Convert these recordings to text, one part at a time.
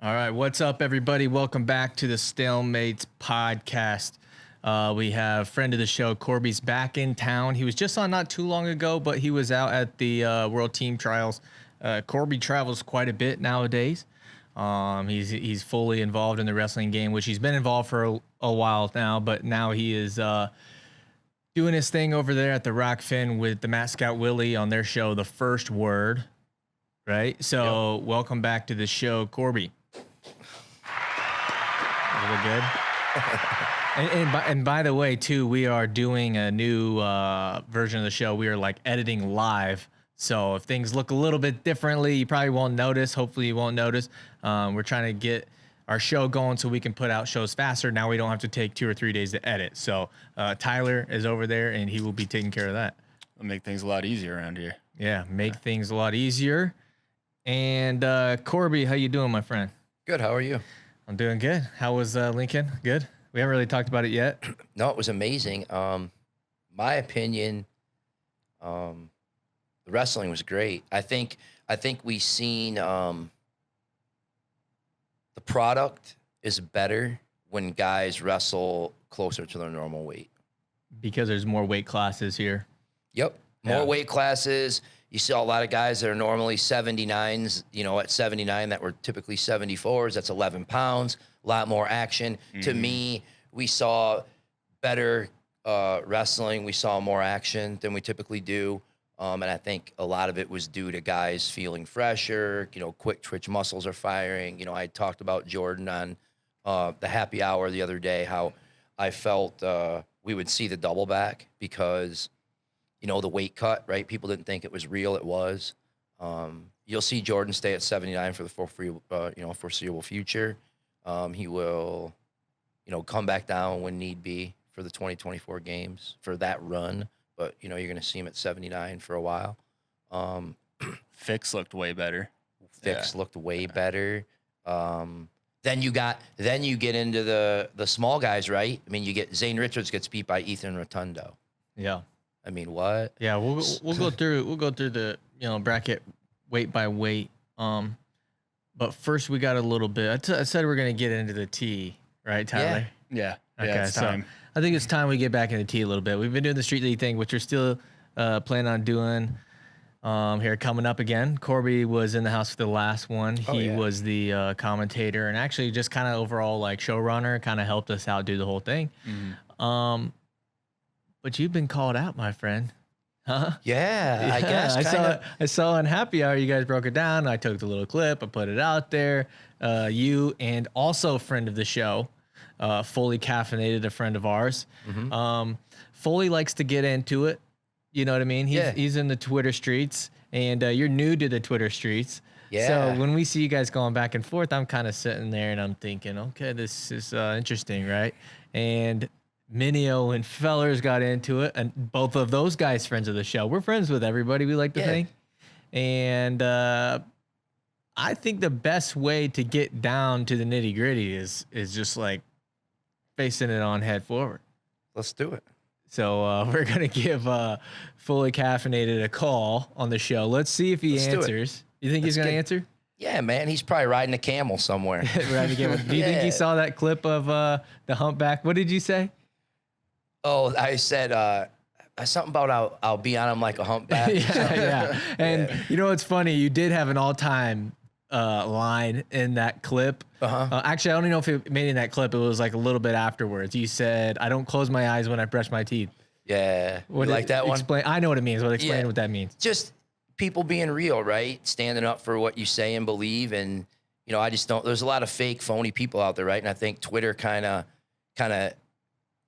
All right, what's up, everybody? Welcome back to the StaleMates podcast. We have friend of the show, Corby's back in town. He was just on not too long ago, but he was out at the World Team Trials. Corby travels quite a bit nowadays. He's fully involved in the wrestling game, which he's been involved for a while now, but now he is doing his thing over there at the Rockfin with the Matt Scout Willie on their show, The First Word. Right? So Welcome back to the show, Corby. Really good. and by the way, too, we are doing a new version of the show. We are like editing live. So if things look a little bit differently, you probably won't notice. Hopefully you won't notice. We're trying to get our show going so we can put out shows faster. Now we don't have to take 2 or 3 days to edit. So Tyler is over there and he will be taking care of that. It'll make things a lot easier around here. Yeah, make things a lot easier. And Corby, how you doing, my friend? Good. How are you? I'm doing good. How was Lincoln? Good? We haven't really talked about it yet. No, it was amazing. My opinion, the wrestling was great. I think we seen the product is better when guys wrestle closer to their normal weight. Because there's more weight classes here. Yep. More weight classes. You saw a lot of guys that are normally 79s, at 79 that were typically 74s. That's 11 pounds, a lot more action. Mm-hmm. To me, we saw better wrestling. We saw more action than we typically do. And I think a lot of it was due to guys feeling fresher, quick twitch muscles are firing. I talked about Jordan on the happy hour the other day, how I felt we would see the double back because the weight cut, right? People didn't think it was real. It was. You'll see Jordan stay at 79 for the foreseeable future. He will, come back down when need be for the 2024 games for that run. But, you're going to see him at 79 for a while. Fix looked way better. Fix looked way better. Then you get into the small guys, right? I mean, you get Zane Richards gets beat by Ethan Rotundo. Yeah. I mean, what? Yeah, we'll go through the bracket weight by weight. But first we got a little bit. I said we're gonna get into the tea, right, Tyler? Yeah. Okay, it's time. So I think it's time we get back into tea a little bit. We've been doing the Street League thing, which we're still planning on doing here coming up again. Corby was in the house for the last one. He was the commentator and actually just kind of overall like showrunner, kind of helped us out do the whole thing. Mm-hmm. But you've been called out, my friend. Huh? Yeah, I guess. I saw on Happy Hour, you guys broke it down. I took the little clip, I put it out there. You and also a friend of the show, Fully Caffeinated, a friend of ours. Mm-hmm. Fully likes to get into it. You know what I mean? He's in the Twitter streets, and you're new to the Twitter streets. Yeah. So when we see you guys going back and forth, I'm kind of sitting there and I'm thinking, okay, this is interesting, right? And Minio and Fellers got into it, and both of those guys friends of the show. We're friends with everybody, we like to think. And I think the best way to get down to the nitty gritty is just like facing it on head forward. Let's do it. So we're gonna give Fully Caffeinated a call on the show. Let's see if he answers. You think he's gonna answer? Yeah, man. He's probably riding a camel somewhere. Riding a camel. Do you think he saw that clip of the humpback? What did you say? Oh, I said something about I'll be on him like a humpback. Yeah. And you know what's funny? You did have an all-time line in that clip. Actually, I don't even know if it made it in that clip. It was like a little bit afterwards. You said, "I don't close my eyes when I brush my teeth." Yeah. You like that one? Explain. I know what it means. But explain what that means. Just people being real, right? Standing up for what you say and believe. And I just don't. There's a lot of fake, phony people out there, right? And I think Twitter kind of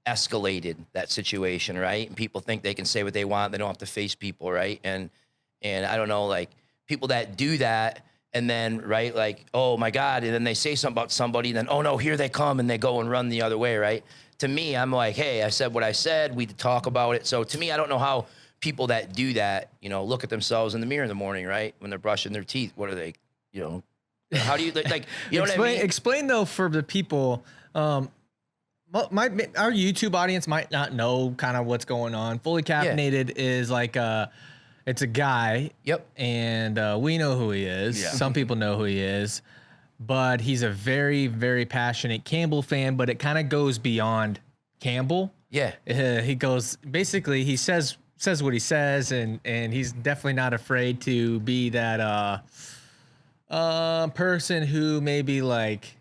escalated that situation, right? And people think they can say what they want. They don't have to face people, right? And I don't know, like people that do that and then, right, like, oh my God, and then they say something about somebody and then, oh no, here they come, and they go and run the other way, right? To me, I'm like, hey, I said what I said. We talk about it. So to me, I don't know how people that do that, look at themselves in the mirror in the morning, right? When they're brushing their teeth, what are they, how do you, like, you know what I mean? Explain though, for the people, our YouTube audience might not know kind of what's going on. Fully Caffeinated is like it's a guy. Yep. And we know who he is. Yeah. Some people know who he is. but he's a very, very passionate Campbell fan, but it kind of goes beyond Campbell. Yeah. He goes, basically, he says what he says, and he's definitely not afraid to be that person who maybe like,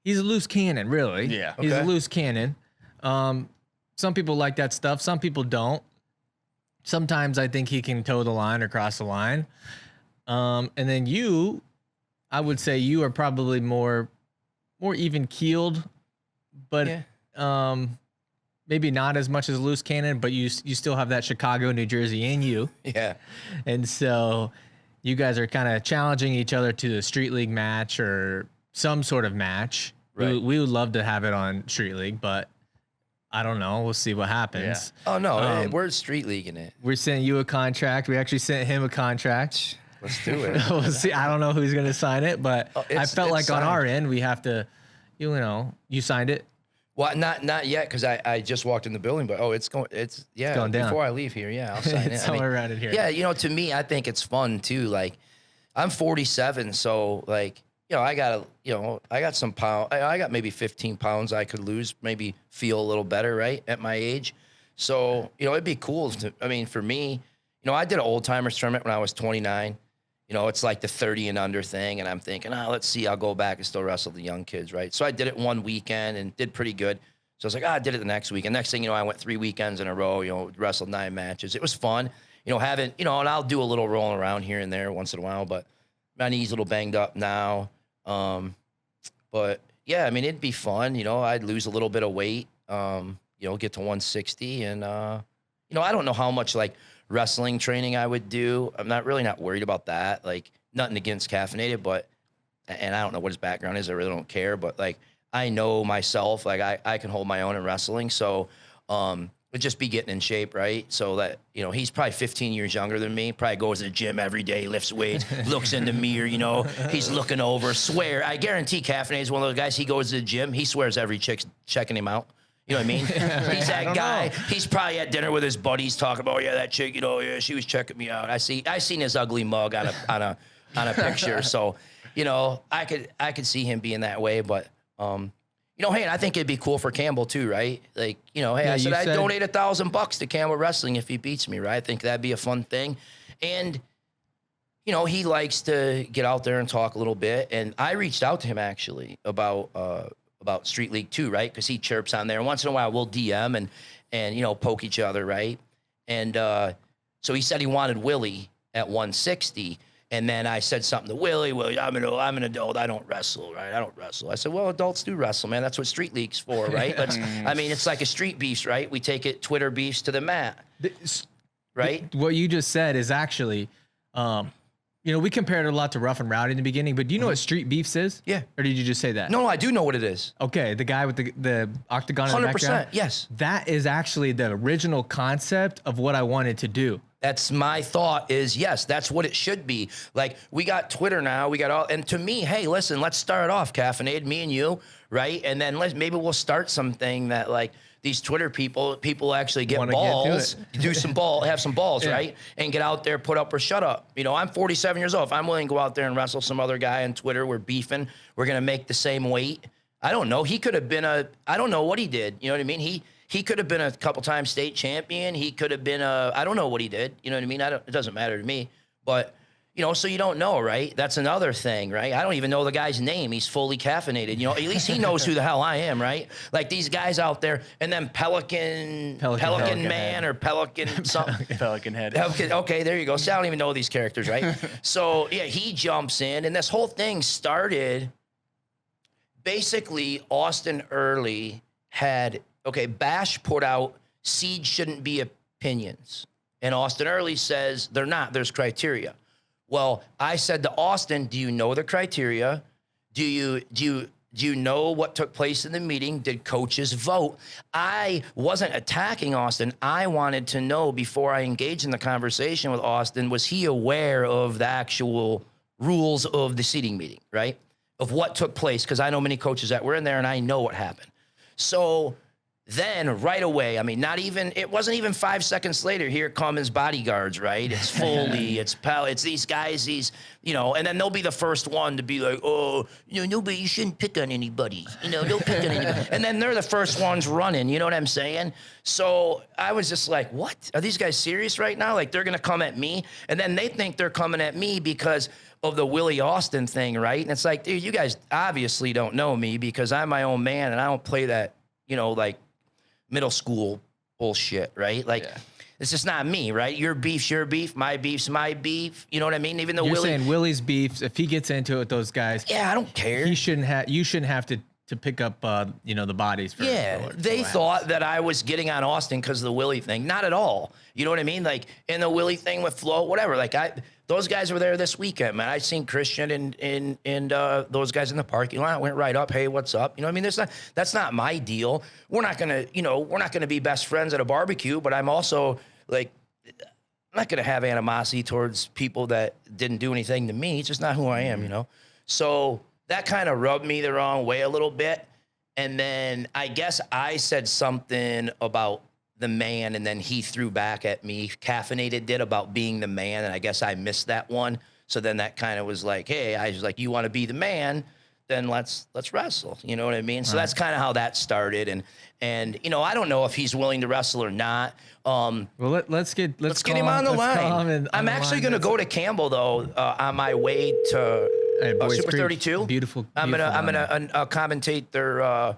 he's a loose cannon, really. Yeah. He's a Okay. loose cannon. Some people like that stuff. Some people don't. Sometimes I think he can toe the line or cross the line. And then you, I would say you are probably more even keeled, but Yeah. maybe not as much as loose cannon, but you still have that Chicago, New Jersey in you. Yeah. And so you guys are kind of challenging each other to the Street League match or some sort of match. Right. We would love to have it on Street League, but I don't know. We'll see what happens. Oh no, hey, we're street leaguing it. We're sending you a contract. We actually sent him a contract. Let's do it. We'll see. I don't know who's going to sign it, but I It's- felt it's like on signed. our end, we have to, you signed it. Well, not yet, because I just walked in the building, but it's going going down. before I leave here, I'll sign It's it. somewhere around in here. Yeah, to me, I think it's fun too. Like, I'm 47, so like, I got some pound. I got maybe 15 pounds I could lose, maybe feel a little better, right, at my age. So, it'd be cool for me, I did an old timers tournament when I was 29. It's like the 30 and under thing. And I'm thinking, let's see, I'll go back and still wrestle the young kids, right? So I did it one weekend and did pretty good. So I was like, I did it the next week. And next thing you know, I went 3 weekends in a row, wrestled 9 matches. It was fun, and I'll do a little rolling around here and there once in a while, but my knee's a little banged up now. But yeah, it'd be fun. I'd lose a little bit of weight, get to 160. And, I don't know how much like wrestling training I would do. I'm not worried about that. Like, nothing against Caffeinated, and I don't know what his background is. I really don't care. But like, I know myself, like I can hold my own in wrestling. So, it'd just be getting in shape, right? So that, he's probably 15 years younger than me, probably goes to the gym every day, lifts weights, looks in the mirror, he's looking over, I guarantee Caffeinated is one of those guys, he goes to the gym, he swears every chick's checking him out. You know what I mean? He's that guy. He's probably at dinner with his buddies talking about, that chick, she was checking me out. I seen his ugly mug on a picture. So, I could see him being that way, but, hey, and I think it'd be cool for Campbell too, right? Like, hey, I said I'd donate $1,000 to Campbell Wrestling if he beats me, right? I think that'd be a fun thing. And, he likes to get out there and talk a little bit. And I reached out to him actually about Street League too, right? Because he chirps on there. And once in a while we'll DM and poke each other, right? And so he said he wanted Willie at 160. And then I said something to Willie, I'm an adult. I don't wrestle, right? I don't wrestle. I said, well, adults do wrestle, man. That's what Street League's for, right? It's like a street beefs, right? We take it Twitter beefs to the mat, right? What you just said is actually, we compared it a lot to Rough and Rowdy in the beginning, but do you know what Street Beefs is? Yeah. Or did you just say that? No, I do know what it is. Okay, the guy with the octagon in the 100%, background? yes. That is actually the original concept of what I wanted to do. That's my thought is, yes, that's what it should be. Like, we got Twitter now, we got all, and to me, hey, listen, let's start off, Caffeinated, me and you, right? And then maybe we'll start something that, like, these Twitter people actually get balls, have some balls, right? And get out there, put up or shut up. I'm 47 years old. If I'm willing to go out there and wrestle some other guy on Twitter, we're beefing, we're going to make the same weight. I don't know. He could have been I don't know what he did. You know what I mean? He could have been a couple times state champion. He could have been I don't know what he did. You know what I mean? It doesn't matter to me. But, so you don't know, right? That's another thing, right? I don't even know the guy's name. He's fully caffeinated. At least he knows who the hell I am, right? Like these guys out there, and then Pelican Man or Pelican something. Pelican Head. Okay, there you go. So I don't even know these characters, right? So, yeah, he jumps in, and this whole thing started, basically, Austin Early had... Okay, Bash put out seeds shouldn't be opinions. And Austin Early says they're not. There's criteria. Well, I said to Austin, do you know the criteria? Do you know what took place in the meeting? Did coaches vote? I wasn't attacking Austin. I wanted to know before I engaged in the conversation with Austin, was he aware of the actual rules of the seating meeting, right? Of what took place, because I know many coaches that were in there and I know what happened. So... Then right away, I mean, it wasn't even 5 seconds later, here come his bodyguards, right? It's Foley, it's these guys, and then they'll be the first one to be like, oh, nobody, you shouldn't pick on anybody. Don't pick on anybody. And then they're the first ones running, you know what I'm saying? So I was just like, what? Are these guys serious right now? Like, they're going to come at me? And then they think they're coming at me because of the Willie Austin thing, right? And it's like, dude, you guys obviously don't know me because I'm my own man and I don't play that, like, middle school bullshit, right? Like, it's just not me, right? Your beef's your beef, my beef's my beef. You know what I mean? Even though you're saying Willie's beef, if he gets into it with those guys, I don't care. You shouldn't have to pick up, the bodies. They thought that I was getting on Austin because of the Willie thing. Not at all. You know what I mean? Like, in the Willie thing with Flo, whatever. Like, those guys were there this weekend, man. I seen Christian and those guys in the parking lot. Went right up. Hey, what's up? You know what I mean? That's not my deal. We're not gonna be best friends at a barbecue. But I'm also like, I'm not gonna have animosity towards people that didn't do anything to me. It's just not who I am, So that kind of rubbed me the wrong way a little bit. And then I guess I said something about the man, and then he threw back at me. Caffeinated did about being the man, and I guess I missed that one. So then that kind of was like, hey, I was like, you want to be the man? Then let's wrestle. You know what I mean? So that's kind of how that started. And I don't know if he's willing to wrestle or not. Well, let's get him on the line. I'm actually going to go to Campbell though on my way to Super 32. Beautiful. I'm gonna commentate their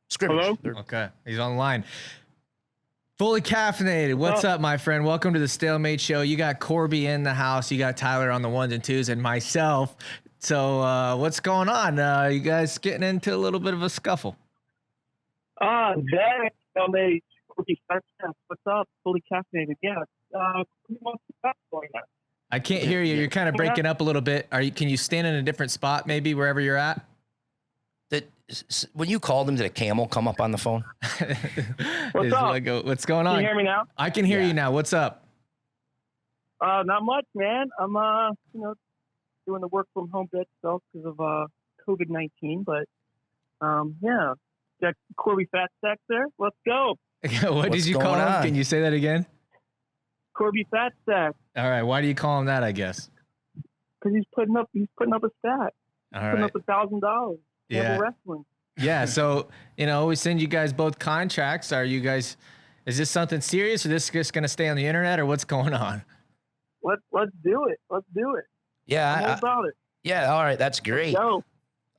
scrimmage. Okay, he's on the line. Fully caffeinated. What's up, my friend? Welcome to the StaleMates show. You got Corby in the house. You got Tyler on the 1s and 2s, and myself. So what's going on? You guys getting into a little bit of a scuffle? StaleMates. What's up? Fully caffeinated. Yeah. I can't hear you. You're kind of breaking up a little bit. Can you stand in a different spot, maybe wherever you're at? When you called him, did a camel come up on the phone? What's up? What's going on? Can you hear me now? I can hear you now. What's up? Not much, man. I'm doing the work from home bit stuff because of COVID-19, but got Corby Fat Stack there. Let's go. What did you call him? Can you say that again? Corby Fat Stack. All right. Why do you call him that? I guess because he's putting up a stat. Putting up $1,000. Yeah. Wrestling. Yeah. So, we send you guys both contracts. Is this something serious, or this just going to stay on the internet, or what's going on? Let's do it. Yeah. I'm all about it. Yeah. All right. That's great. Go.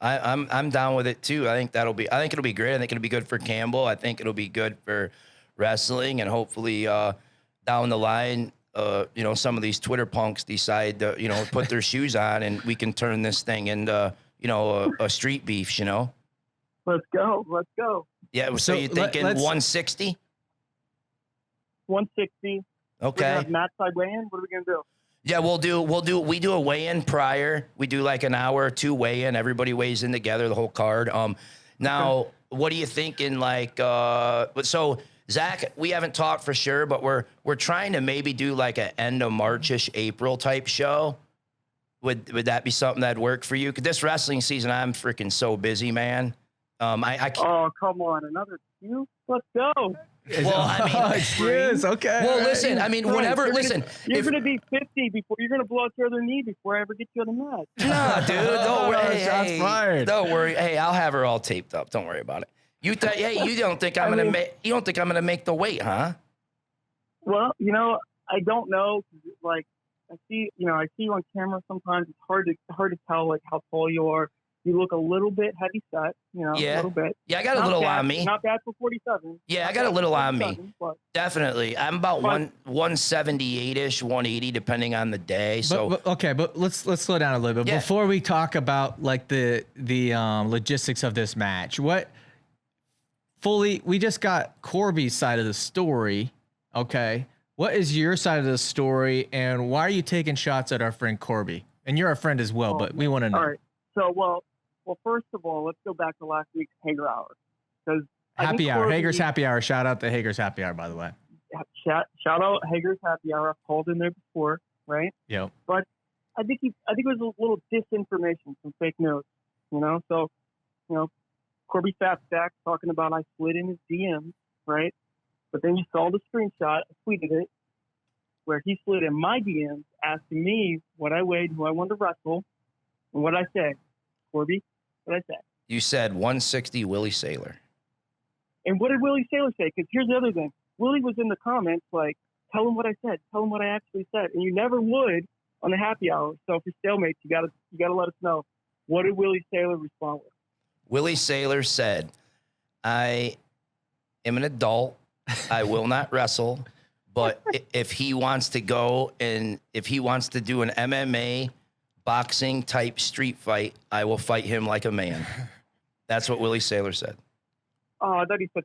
I'm down with it too. I think it'll be great. I think it'll be good for Campbell. I think it'll be good for wrestling, and hopefully down the line, some of these Twitter punks decide to, put their shoes on, and we can turn this thing into, a street beef, Let's go. Yeah. So you thinking 160? 160. Okay. Matt side weigh-in. What are we gonna do? Yeah, we do a weigh-in prior. We do like an hour or two weigh-in. Everybody weighs in together, the whole card. Now, what are you thinking? Like, so Zach, we haven't talked for sure, but we're trying to maybe do like an end of March-ish, April type show. Would that be something that'd work for you? Because this wrestling season, I'm freaking so busy, man. I can't. Oh, come on, another excuse? Let's go. Well, I mean, excuse. Okay. Well, listen. I mean, whenever. You're gonna be 50 before you're gonna blow out your other knee before I ever get you on the mat. No, dude. Don't worry. Shots fired. Don't worry. Hey, I'll have her all taped up. Don't worry about it. You don't think I'm gonna make? You don't think I'm gonna make the weight, huh? Well, I don't know. Like, I see you on camera sometimes. It's hard to tell like how tall you are. You look a little bit heavy set, a little bit. Yeah, I got a little on me. Not bad for 47. Yeah, I got a little on me. Definitely. I'm about 178-ish, 180, depending on the day. So but let's slow down a little bit. Yeah. Before we talk about like the logistics of this match. We just got Corby's side of the story. Okay. What is your side of the story, and why are you taking shots at our friend Corby? And you're our friend as well, but we want to know. All right. So, well, first of all, let's go back to last week's Hager Hour. Happy Hour. Hager's Happy Hour. Shout out to Hager's Happy Hour, by the way. Shout out Hager's Happy Hour. I've called in there before, right? Yep. But I think it was a little disinformation, some fake news, So, Corby Fatstack talking about I slid in his DMs, right? But then you saw the screenshot, I tweeted it, where he slid in my DMs asking me what I weighed, who I wanted to wrestle, and what I said. Corby, what I said. You said 160 Willie Saylor. And what did Willie Saylor say? Because here's the other thing. Willie was in the comments like, tell him what I said. Tell him what I actually said. And you never would on the happy hour. So for StaleMates, you gotta let us know. What did Willie Saylor respond with? Willie Saylor said, I am an adult. I will not wrestle. But if he wants to go and if he wants to do an MMA boxing type street fight, I will fight him like a man. That's what Willie Saylor said. Oh, I thought he said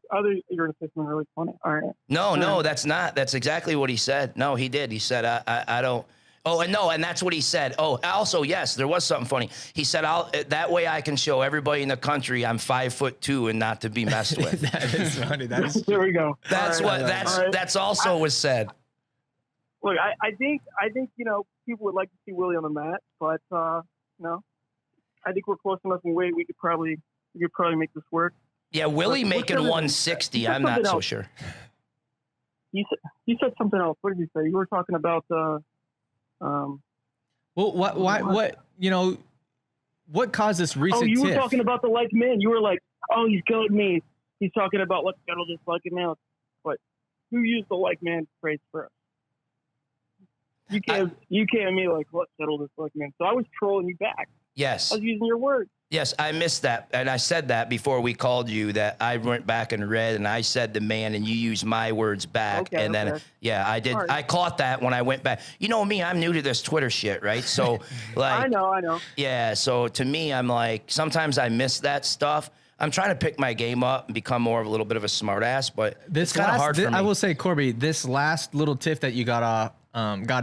you're going to say something really funny. All right. No, that's not. That's exactly what he said. No, he did. He said, I don't. Oh, and no, and that's what he said. Oh, also, yes, there was something funny. He said, that way I can show everybody in the country I'm 5'2" and not to be messed with. That is funny. That is There we go. That's All right. that's also was said. Look, I think people would like to see Willie on the mat, but I think we're close enough in weight. We could probably make this work. Yeah, Willie making 160. I'm not so sure. You said something else. What did you say? You were talking about well, what caused this recent? Oh, you were tiff? talking about the like men. You were like, oh, he's goat me. He's talking about let's settle this like a man. But who used the like man phrase first? You came at me like, let's settle this like man. So I was trolling you back. Yes. I was using your words. Yes, I missed that. And I said that before we called you, that I went back and read, and I said the man, and you used my words back. Okay, and then, yeah, I did. Right. I caught that when I went back. You know me, I'm new to this Twitter shit, right? So, like. I know. Yeah, so to me, I'm like, sometimes I miss that stuff. I'm trying to pick my game up and become more of a little bit of a smart ass, but it's kind of hard for me. I will say, Corby, this last little tiff that you got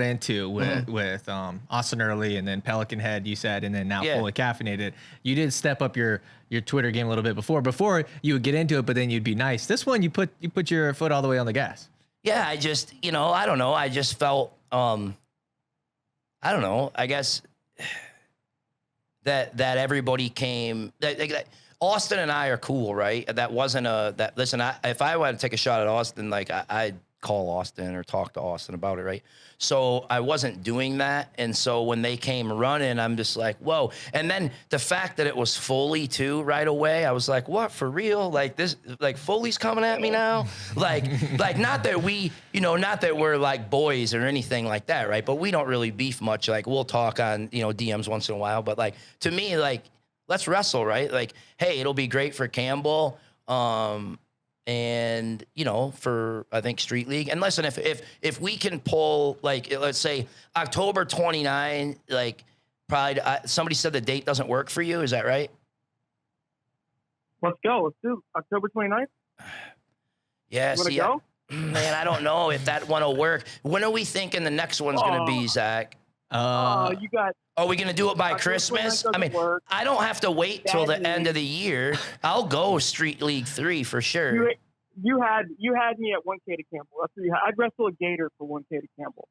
into with Austin Early and then Pelican Head, you said, and then now Fully Caffeinated. You did step up your Twitter game a little bit before. Before you would get into it, but then you'd be nice. This one, you put your foot all the way on the gas. Yeah, I just, I don't know. I just felt, I don't know. I guess that everybody came. That Austin and I are cool, right? That wasn't listen, if I wanted to take a shot at Austin, like I'd call Austin or talk to Austin about it, right? So I wasn't doing that. And so when they came running, I'm just like, whoa. And then the fact that it was Foley too right away, I was like, what, for real? Like this, like Foley's coming at me now? like not that we, not that we're like boys or anything like that, right? But we don't really beef much. Like we'll talk on, DMs once in a while. But like, to me, like, let's wrestle, right? Like, hey, it'll be great for Campbell. And for I think Street League. And listen, if we can pull, like, let's say October 29, like probably somebody said the date doesn't work for you. Is that right? Let's go. Let's do October 29th. Yeah. See, go? Man, I don't know if that one will work. When are we thinking the next one's going to be, Zach? You got. Are we going to do it by Christmas? I mean, I don't have to wait till the end of the year. I'll go Street League 3 for sure. You had me at 1K to Campbell. That's what I'd wrestle a gator for 1K to Campbell.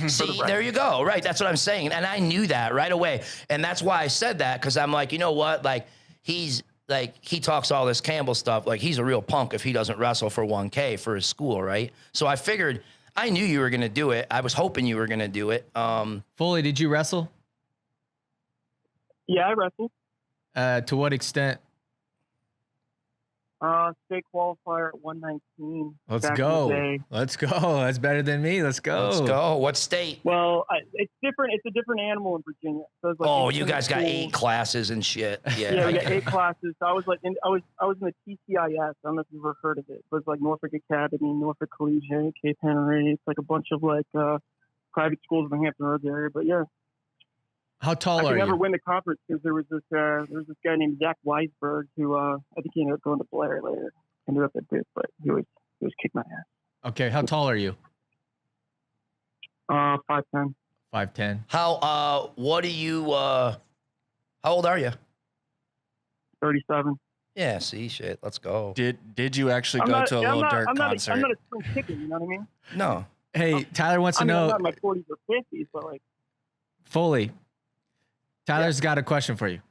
See, there you go. Right. That's what I'm saying. And I knew that right away. And that's why I said that, because I'm like, you know what? Like, he talks all this Campbell stuff. Like, he's a real punk if he doesn't wrestle for 1K for his school, right? So I figured, I knew you were going to do it. I was hoping you were going to do it. Foley, did you wrestle? Yeah, I wrestled. To what extent? State qualifier at 119. Let's go. Let's go. That's better than me. Let's go. Let's go. What state? Well, it's different. It's a different animal in Virginia. So it's like you guys got 8 classes and shit. Yeah. Yeah, we got 8 classes. So I was like, I was in the TCIS. I don't know if you've ever heard of it. It was like Norfolk Academy, Norfolk Collegiate, Cape Henry. It's like a bunch of like private schools in the Hampton Roads area. But yeah. How tall are you? I could never win the conference because there was this guy named Zach Weisberg who I think he ended up going to Blair later. Ended up at Duke, but he was kicked my ass. Okay, how tall are you? 5'10". 5'10". How what do you how old are you? 37. Yeah, see, shit. Let's go. Did you actually go to a Lil Durk concert? I'm not a spring chicken, you know what I mean? No. Hey, Tyler wants to know. I'm not in my 40s or 50s, but like. Foley, Tyler's got a question for you.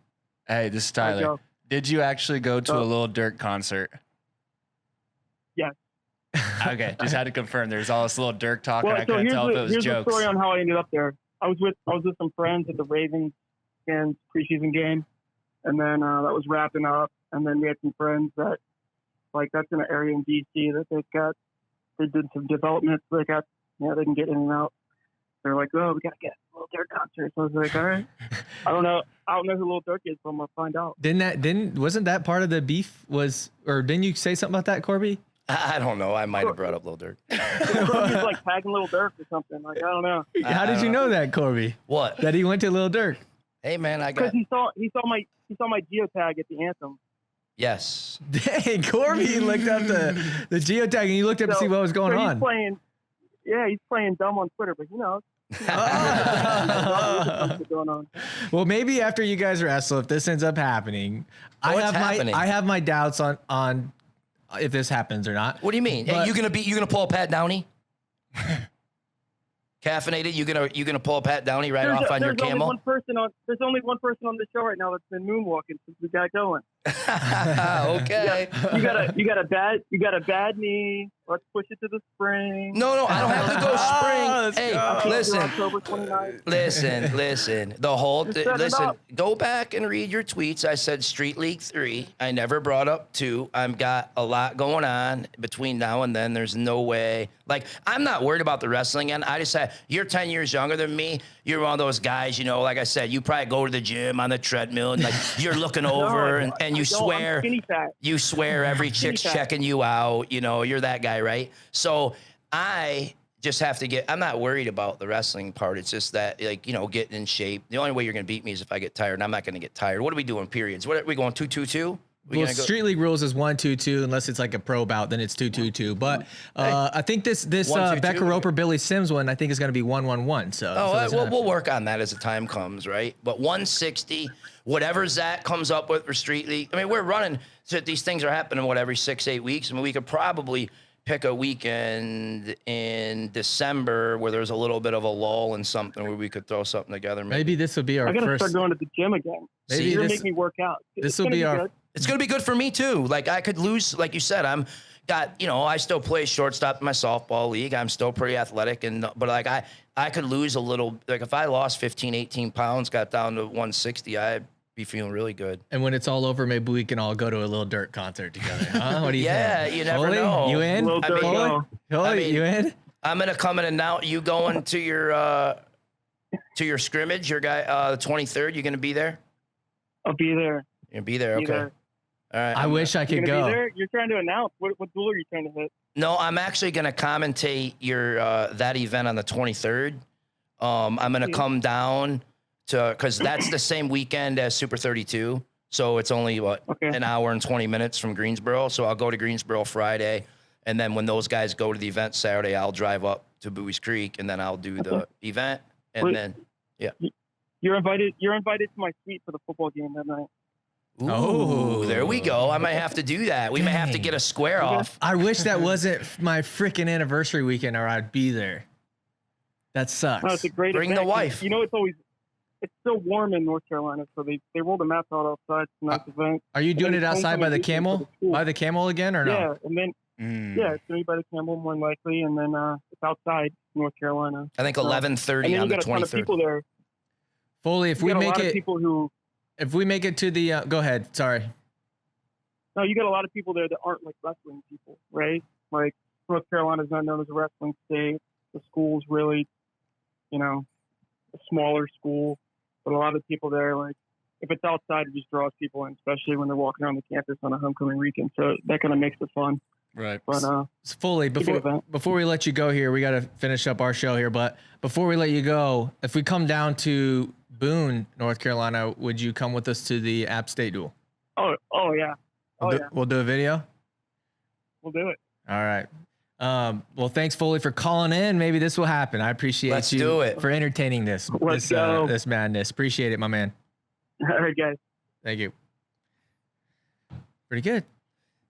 Hey, this is Tyler. Did you actually go to a Lil Durk concert? Yes. Okay, just had to confirm. There's all this Lil Durk talk, and I so couldn't tell if it was here's jokes. the story on how I ended up there. I was with some friends at the Ravens and preseason game, and then that was wrapping up. And then we had some friends that, like, that's in an area in DC that they did some development. So they can get in and out. They're like, oh, we got to get a Lil Durk concert. So I was like, all right. I don't know who Lil Durk is, but I'm going to find out. Wasn't that part of the beef or didn't you say something about that, Corby? I don't know. I might have brought up Lil Durk. Corby's like tagging Lil Durk or something. Like, I don't know. How did you know that, Corby? What? That he went to Lil Durk? Hey, man, because he saw my geotag at the anthem. Yes. Dang, Corby looked up the geotag and you looked up to see what was going on. He's playing dumb on Twitter, but going on. Well, maybe after you guys wrestle, if this ends up happening, I have my doubts on if this happens or not. What do you mean? Hey, you gonna pull a Pat Downey? Caffeinated? You gonna pull a Pat Downey off on your camel? There's only one person on the show right now that's been moonwalking since we got going. Okay. You got a bad knee. Let's push it to the spring. No, I don't have to go spring. Hey, listen. October 29th. Listen. Go back and read your tweets. I said Street League 3. I never brought up 2. I've got a lot going on between now and then. There's no way. Like, I'm not worried about the wrestling end. I just said, you're 10 years younger than me. You're one of those guys, like I said, you probably go to the gym on the treadmill and like you're looking over and you swear every chick's checking you out. You're that guy, right? So I just have to I'm not worried about the wrestling part. It's just that, getting in shape. The only way you're going to beat me is if I get tired, and I'm not going to get tired. What are we doing, periods? What are we going, 2-2-2? Well, Street League rules is 1-2-2 unless it's like a pro bout, then it's 2-2-2. But I think this Becca Roper Billy Sims one I think is going to be 1-1-1. So we'll work on that as the time comes, right? But 160, whatever Zach comes up with for Street League. I mean, we're running. So these things are happening every 6-8 weeks. I mean, we could probably pick a weekend in December where there's a little bit of a lull and something where we could throw something together. Maybe this will be our first. I gotta start going to the gym again. Maybe you're gonna make me work out. This will be our. It's going to be good for me too. Like I could lose, like you said, I still play shortstop in my softball league. I'm still pretty athletic but like I could lose a little, like if I lost 15, 18 pounds, got down to 160, I'd be feeling really good. And when it's all over, maybe we can all go to a Lil Durk concert together. Huh? What do you think? Yeah, you never know. You in? You in? I'm going to come in and out. You going to your scrimmage, your guy, the 23rd, you going to be there? I'll be there. You'll be there. Okay. All right. I wish I could go. Be there? You're trying to announce. What duel are you trying to hit? No, I'm actually going to commentate that event on the 23rd. I'm going to come down because that's the same weekend as Super 32. So it's only an hour and 20 minutes from Greensboro. So I'll go to Greensboro Friday. And then when those guys go to the event Saturday, I'll drive up to Bowie's Creek and then I'll do the event. And then, yeah. You're invited to my suite for the football game that night. Ooh, there we go. I might have to do that. We may have to get a square off. I wish that wasn't my freaking anniversary weekend or I'd be there. That sucks. No, it's a great Bring event. the wife. It's still warm in North Carolina, so they rolled the mats out outside. It's a nice event. Are you doing it outside by the camel? By the camel again or no? Yeah, and then it's going to be by the camel more than likely, and then it's outside North Carolina. I think 11:30 on the 23rd. And you got a ton of people there. Foley, if we make it, people who. If we make it to the, go ahead. Sorry. No, you got a lot of people there that aren't like wrestling people, right? Like North Carolina is not known as a wrestling state. The school's really, a smaller school, but a lot of people there, like if it's outside, it just draws people in, especially when they're walking around the campus on a homecoming weekend. So that kind of makes it fun. Right. But Foley, before we let you go here, we got to finish up our show here. But before we let you go, if we come down to Boone, North Carolina, would you come with us to the App State duel? Oh yeah. We'll do a video. We'll do it. All right. Well, thanks Foley for calling in. Maybe this will happen. I appreciate you for entertaining this madness. Appreciate it, my man. All right, guys. Thank you. Pretty good.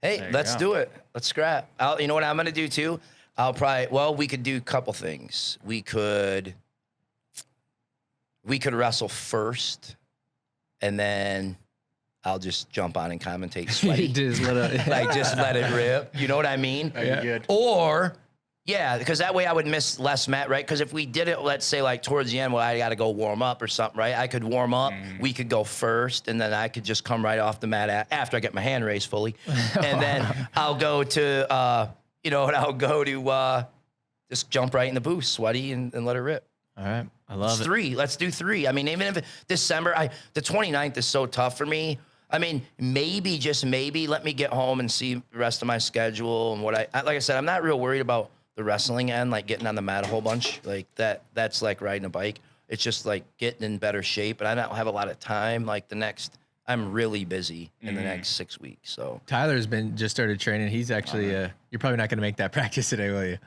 Hey, let's do it. Let's scrap. You know what I'm going to do too? We could do a couple things. We could wrestle first, and then I'll just jump on and commentate sweaty. just let it rip. You know what I mean? Yeah. Good. Or, yeah, because that way I would miss less mat, right? Because if we did it, let's say like towards the end, well, I got to go warm up or something, right? I could warm up. We could go first, and then I could just come right off the mat after I get my hand raised fully, and then I'll go to, just jump right in the booth, sweaty, and let it rip. All right. I love it. 3. Let's do 3. I mean, even if December, the 29th is so tough for me. I mean, maybe, just maybe, let me get home and see the rest of my schedule and what like I said, I'm not real worried about the wrestling end, like getting on the mat a whole bunch. Like that's like riding a bike. It's just like getting in better shape. And I don't have a lot of time. Like I'm really busy in the next 6 weeks. So Tyler's just started training. He's actually, you're probably not going to make that practice today, will you?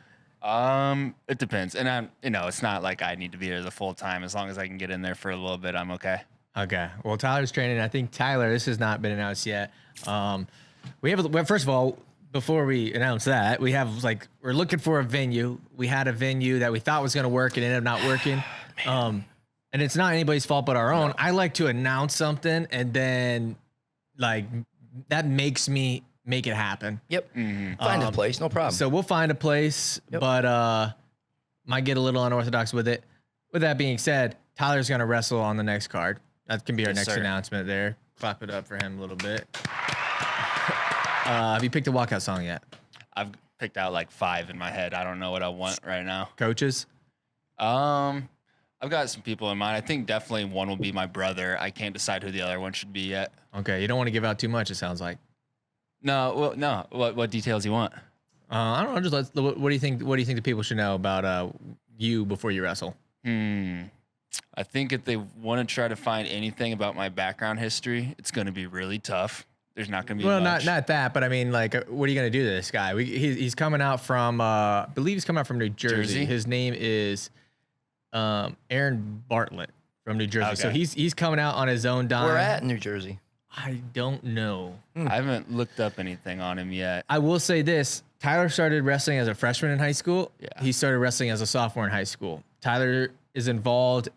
It depends. And it's not like I need to be there the full time. As long as I can get in there for a little bit, I'm okay. Okay. Well, Tyler's training. I think Tyler, this has not been announced yet. First of all, before we announce that, we're looking for a venue. We had a venue that we thought was going to work and ended up not working. And it's not anybody's fault but our own. No. I like to announce something and then that makes me make it happen. Yep. Mm-hmm. Find a place, no problem. So we'll find a place, but might get a little unorthodox with it. With that being said, Tyler's going to wrestle on the next card. That can be our next announcement there. Clap it up for him a little bit. Have you picked a walkout song yet? I've picked out like 5 in my head. I don't know what I want right now. Coaches? I've got some people in mind. I think definitely one will be my brother. I can't decide who the other one should be yet. Okay, you don't want to give out too much, it sounds like. No. What details you want? I don't know. Just what do you think? What do you think the people should know about you before you wrestle? I think if they want to try to find anything about my background history, it's going to be really tough. There's not going to be much. not that, but I mean, what are you going to do to this guy? He's coming out from, I believe he's coming out from New Jersey. His name is Aaron Bartlett from New Jersey. Okay. So he's coming out on his own dime. Where at in New Jersey? I don't know. I haven't looked up anything on him yet. I will say this. Tyler started wrestling as a freshman in high school. Yeah. He started wrestling as a sophomore in high school. Tyler is involved.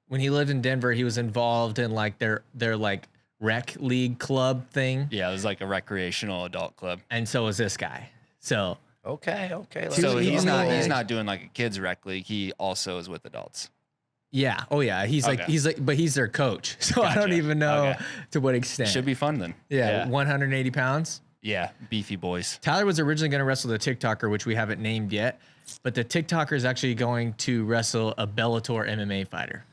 When he lived in Denver, he was involved in their rec league club thing. Yeah, it was like a recreational adult club. And so is this guy. So okay. So he's not doing like a kids rec league. He also is with adults. Yeah. Oh yeah. But he's their coach. So gotcha. I don't even know to what extent. Should be fun then. Yeah. 180 pounds. Yeah. Beefy boys. Tyler was originally going to wrestle the TikToker, which we haven't named yet, but the TikToker is actually going to wrestle a Bellator MMA fighter.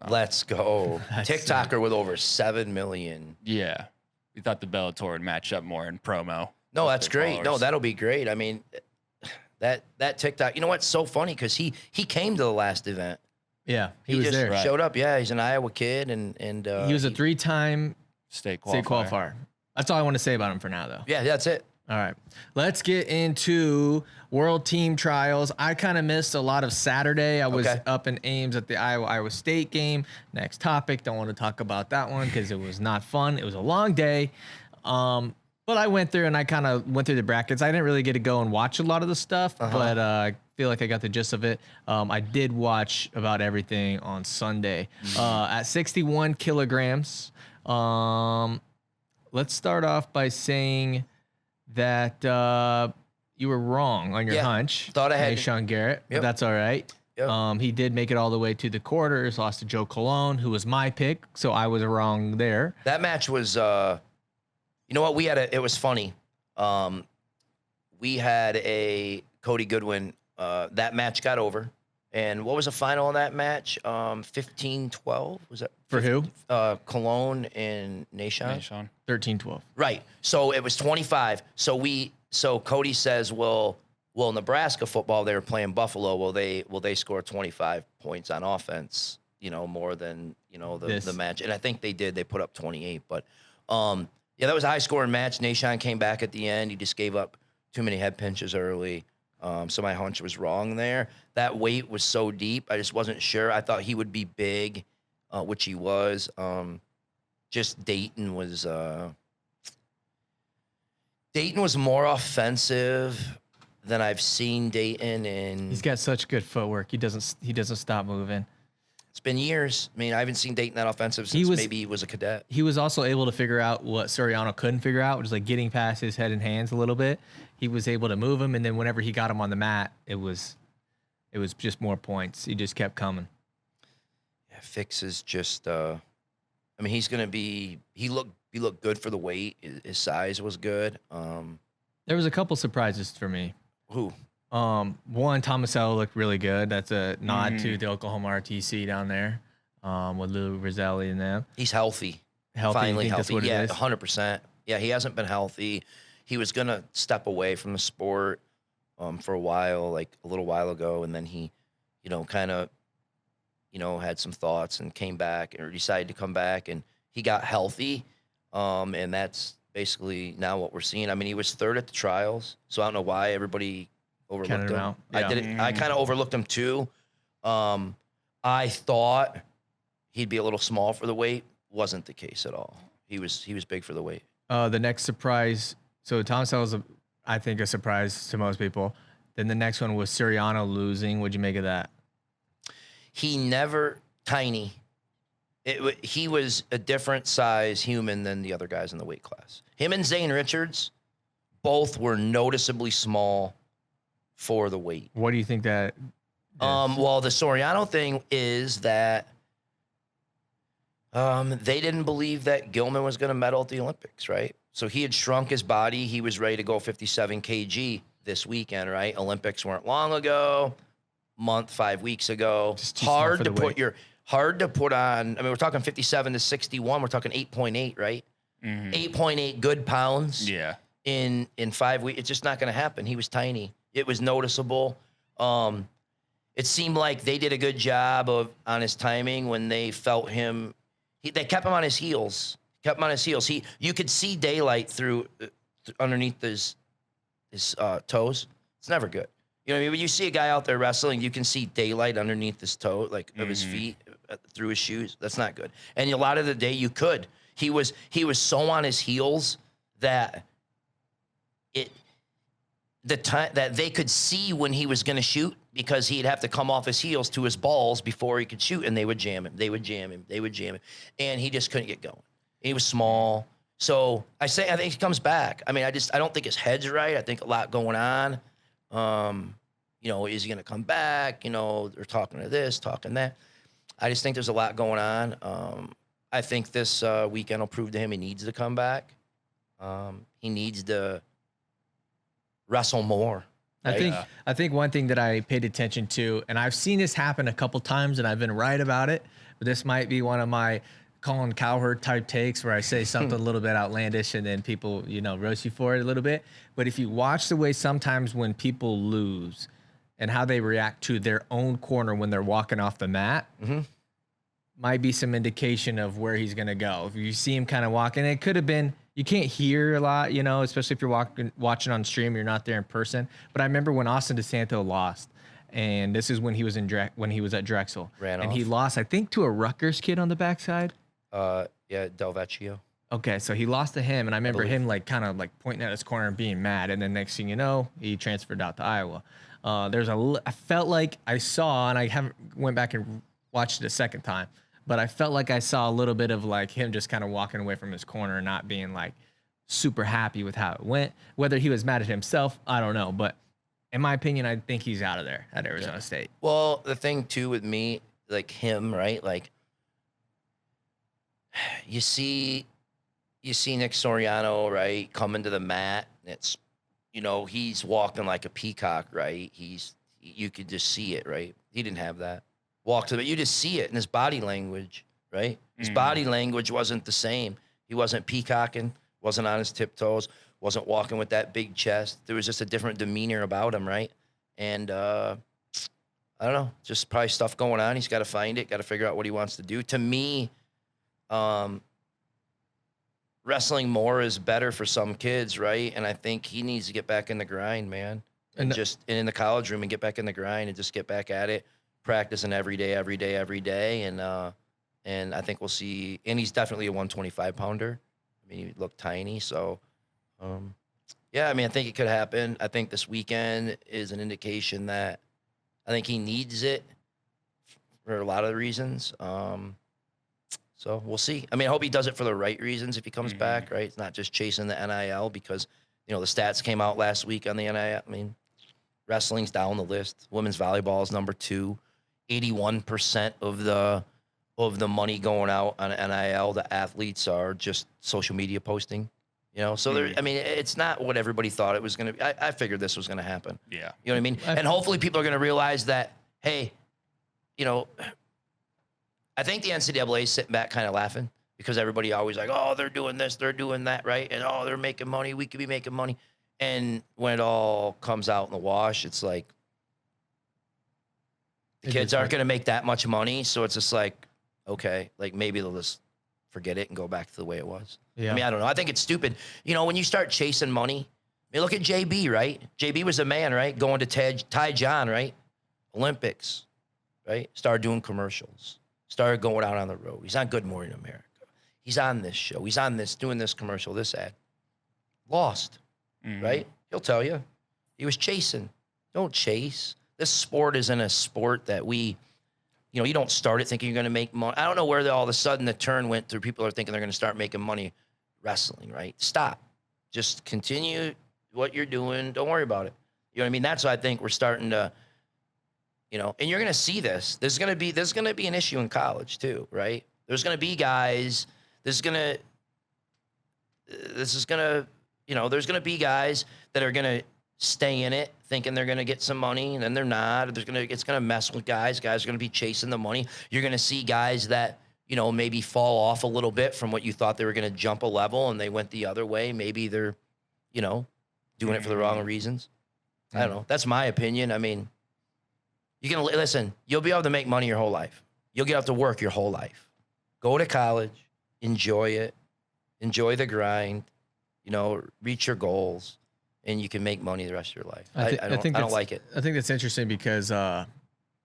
Let's go. TikToker with over 7 million. Yeah. We thought the Bellator would match up more in promo. No, that's great. Followers. No, that'll be great. I mean, that TikTok, you know what's so funny? Because he came to the last event. Yeah, he was just there. Showed up. Yeah, he's an Iowa kid, and he was a 3-time state qualifier. That's all I want to say about him for now, though. Yeah, that's it. All right, let's get into World Team Trials. I kind of missed a lot of Saturday. I was up in Ames at the Iowa State game. Next topic. Don't want to talk about that one because it was not fun. It was a long day. But I went through and I kind of went through the brackets. I didn't really get to go and watch a lot of the stuff, but I feel like I got the gist of it. I did watch about everything on Sunday. At 61 kilograms, let's start off by saying that you were wrong on your hunch. Thought I had Sean Garrett, but that's all right. Yep. He did make it all the way to the quarters, lost to Joe Colon, who was my pick, so I was wrong there. That match was... you know what? It was funny. We had a Cody Goodwin. That match got over. And what was the final in that match? 15-12? Was that? For who? Cologne and Nashon. 13-12. Right. So it was 25. So Cody says, well, Nebraska football, they were playing Buffalo. Will they score 25 points on offense, more than, the match? And I think they did. They put up 28. But, yeah, that was a high-scoring match. Nashon came back at the end. He just gave up too many head pinches early. So my hunch was wrong there. That weight was so deep, I just wasn't sure. I thought he would be big, which he was. Just Dayton was more offensive than I've seen Dayton. And he's got such good footwork. He doesn't stop moving. It's been years. I mean, I haven't seen Dayton that offensive since maybe he was a cadet. He was also able to figure out what Soriano couldn't figure out, which is like getting past his head and hands a little bit. He was able to move him, and then whenever he got him on the mat, it was just more points. He just kept coming. Yeah, Fix is just. I mean, he's gonna be. He looked good for the weight. His size was good. There was a couple surprises for me. Who? One, Tomasello looked really good. That's a nod to the Oklahoma RTC down there, with Lou Roselli and them. He's healthy. Finally healthy. That's what yeah, it is? 100%. Yeah, he hasn't been healthy. He was gonna step away from the sport for a while, like a little while ago, and then he, kind of, had some thoughts and came back or decided to come back, and he got healthy, and that's basically now what we're seeing. I mean, he was third at the trials, so I don't know why everybody overlooked him. Yeah. I kind of overlooked him too. I thought he'd be a little small for the weight. Wasn't the case at all. He was big for the weight. The next surprise. So Tomasello was, I think, a surprise to most people. Then the next one was Soriano losing. What'd you make of that? He never tiny. He was a different size human than the other guys in the weight class. Him and Zane Richards both were noticeably small for the weight. What do you think that is? Well, the Soriano thing is that they didn't believe that Gilman was going to medal at the Olympics, right? So he had shrunk his body. He was ready to go 57 kg this weekend, right? Olympics weren't long ago, 5 weeks ago. Hard to put on. I mean, we're talking 57 to 61. We're talking 8.8, right? 8.8 good pounds. Yeah. In 5 weeks, it's just not going to happen. He was tiny. It was noticeable. It seemed like they did a good job on his timing when they felt him. They kept him on his heels. You could see daylight through underneath his toes. It's never good. You know what I mean? When you see a guy out there wrestling, you can see daylight underneath his toe, like of his feet, through his shoes. That's not good. And a lot of the day you could. He was so on his heels that the time that they could see when he was going to shoot, because he'd have to come off his heels to his balls before he could shoot, and they would jam him, and he just couldn't get going. He was small. So I think he comes back. I mean, I don't think his head's right. I think a lot going on. Is he going to come back? They're talking to this, talking that. I just think there's a lot going on. I think this weekend will prove to him he needs to come back. He needs to wrestle more. Right? I think one thing that I paid attention to, and I've seen this happen a couple times, and I've been right about it, but this might be one of my Colin Cowherd type takes where I say something a little bit outlandish and then people, roast you for it a little bit. But if you watch the way sometimes when people lose and how they react to their own corner when they're walking off the mat, might be some indication of where he's going to go. If you see him kind of walking, it could have been, you can't hear a lot, especially if you're watching on stream, you're not there in person. But I remember when Austin DeSanto lost, and this is when he was at Drexel. He lost, I think, to a Rutgers kid on the backside. Del Vecchio. Okay, so he lost to him, and I remember him kind of pointing at his corner and being mad, and then next thing you know, he transferred out to Iowa. I felt like I saw, and I haven't went back and watched it a second time, but I felt like I saw a little bit of him just kind of walking away from his corner and not being super happy with how it went. Whether he was mad at himself, I don't know, but in my opinion, I think he's out of there at Arizona State. Well, the thing too with me, him, right? You see Nick Soriano, right, coming to the mat. It's, he's walking like a peacock, right? You could just see it, right? He didn't have that. Walk to the, you just see it in his body language, right? His body language wasn't the same. He wasn't peacocking, wasn't on his tiptoes, wasn't walking with that big chest. There was just a different demeanor about him, right? And I don't know, just probably stuff going on. He's got to find it, got to figure out what he wants to do. To me, wrestling more is better for some kids, right? And I think he needs to get back in the grind, man. And just in the college room and get back in the grind and just get back at it, practicing every day. And I think we'll see. And he's definitely a 125 pounder. I mean, he looked tiny. So, I think it could happen. I think this weekend is an indication that I think he needs it for a lot of the reasons. So we'll see. I mean, I hope he does it for the right reasons if he comes back, right? It's not just chasing the NIL because, the stats came out last week on the NIL. I mean, wrestling's down the list. Women's volleyball is number 2. 81% of the money going out on NIL, the athletes are just social media posting. So there. I mean, it's not what everybody thought it was going to be. I figured this was going to happen. Yeah. You know what I mean? And hopefully people are going to realize that, hey, I think the NCAA is sitting back kind of laughing because everybody always like, oh, they're doing this, they're doing that, right? And, oh, they're making money. We could be making money. And when it all comes out in the wash, it's like the kids aren't going to make that much money. So it's just like, okay, like maybe they'll just forget it and go back to the way it was. Yeah. I mean, I don't know. I think it's stupid. When you start chasing money, I mean, look at JB, right? JB was a man, right? Going to Ty John, right? Olympics, right? Started doing commercials. Started going out on the road. He's on Good Morning America. He's on this show. He's on this, doing this commercial, this ad. Lost, right? He'll tell you. He was chasing. Don't chase. This sport isn't a sport that you don't start it thinking you're going to make money. I don't know where all of a sudden the turn went through. People are thinking they're going to start making money wrestling, right? Stop. Just continue what you're doing. Don't worry about it. You know what I mean? That's what I think we're starting to, and you're going to see this. There's going to be an issue in college too, right? There's going to be guys. There's going to be guys that are going to stay in it thinking they're going to get some money, and then they're not. It's going to mess with guys. Guys are going to be chasing the money. You're going to see guys that, maybe fall off a little bit from what you thought they were going to jump a level, and they went the other way. Maybe they're, doing it for the wrong reasons. I don't know. That's my opinion. I mean, you can listen, you'll be able to make money your whole life. You'll get out to work your whole life. Go to college, enjoy it, enjoy the grind, reach your goals, and you can make money the rest of your life. I don't like it. I think that's interesting because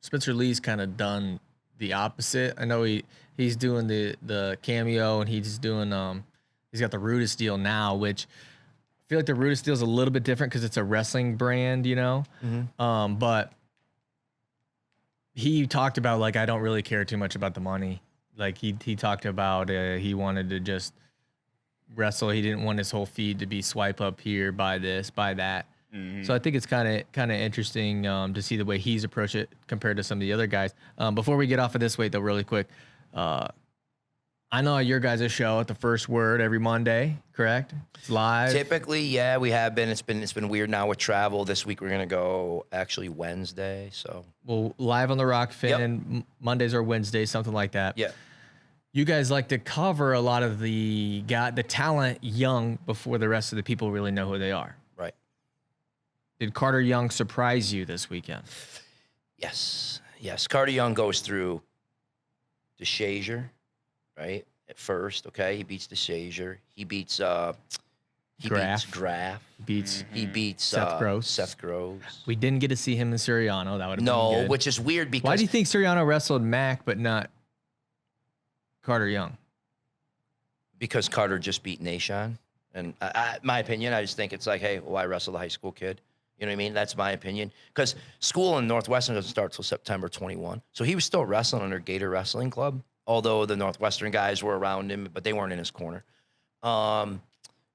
Spencer Lee's kind of done the opposite. I know he's doing the cameo, and he's doing he's got the Rudis deal now, which I feel like the Rudis deal is a little bit different because it's a wrestling brand, but he talked about, like, I don't really care too much about the money. Like he talked about he wanted to just wrestle. He didn't want his whole feed to be swipe up here, buy this, buy that. So I think it's kind of interesting to see the way he's approached it compared to some of the other guys. Before we get off of this weight, though, really quick, I know your guys' show at the First Word every Monday, correct? It's live. Typically, yeah, we have been. It's been weird now with travel. This week we're gonna go actually Wednesday. So live on the Rockfin. Mondays or Wednesdays, something like that. Yeah. You guys like to cover a lot of the talent young before the rest of the people really know who they are. Right. Did Carter Young surprise you this weekend? Yes. Carter Young goes through DeShazier, right? At first, okay, he beats DeShazier. He beats Graf. He beats Seth Gross. Seth Gross. We didn't get to see him in Suriano. That would have been good. Which is weird because why do you think Suriano wrestled Mac but not Carter Young? Because Carter just beat Nashon. And my opinion, I just think it's like, hey, why wrestle the high school kid? You know what I mean? That's my opinion. Because school in Northwestern doesn't start till September 21. So he was still wrestling under Gator Wrestling Club, although the Northwestern guys were around him, but they weren't in his corner.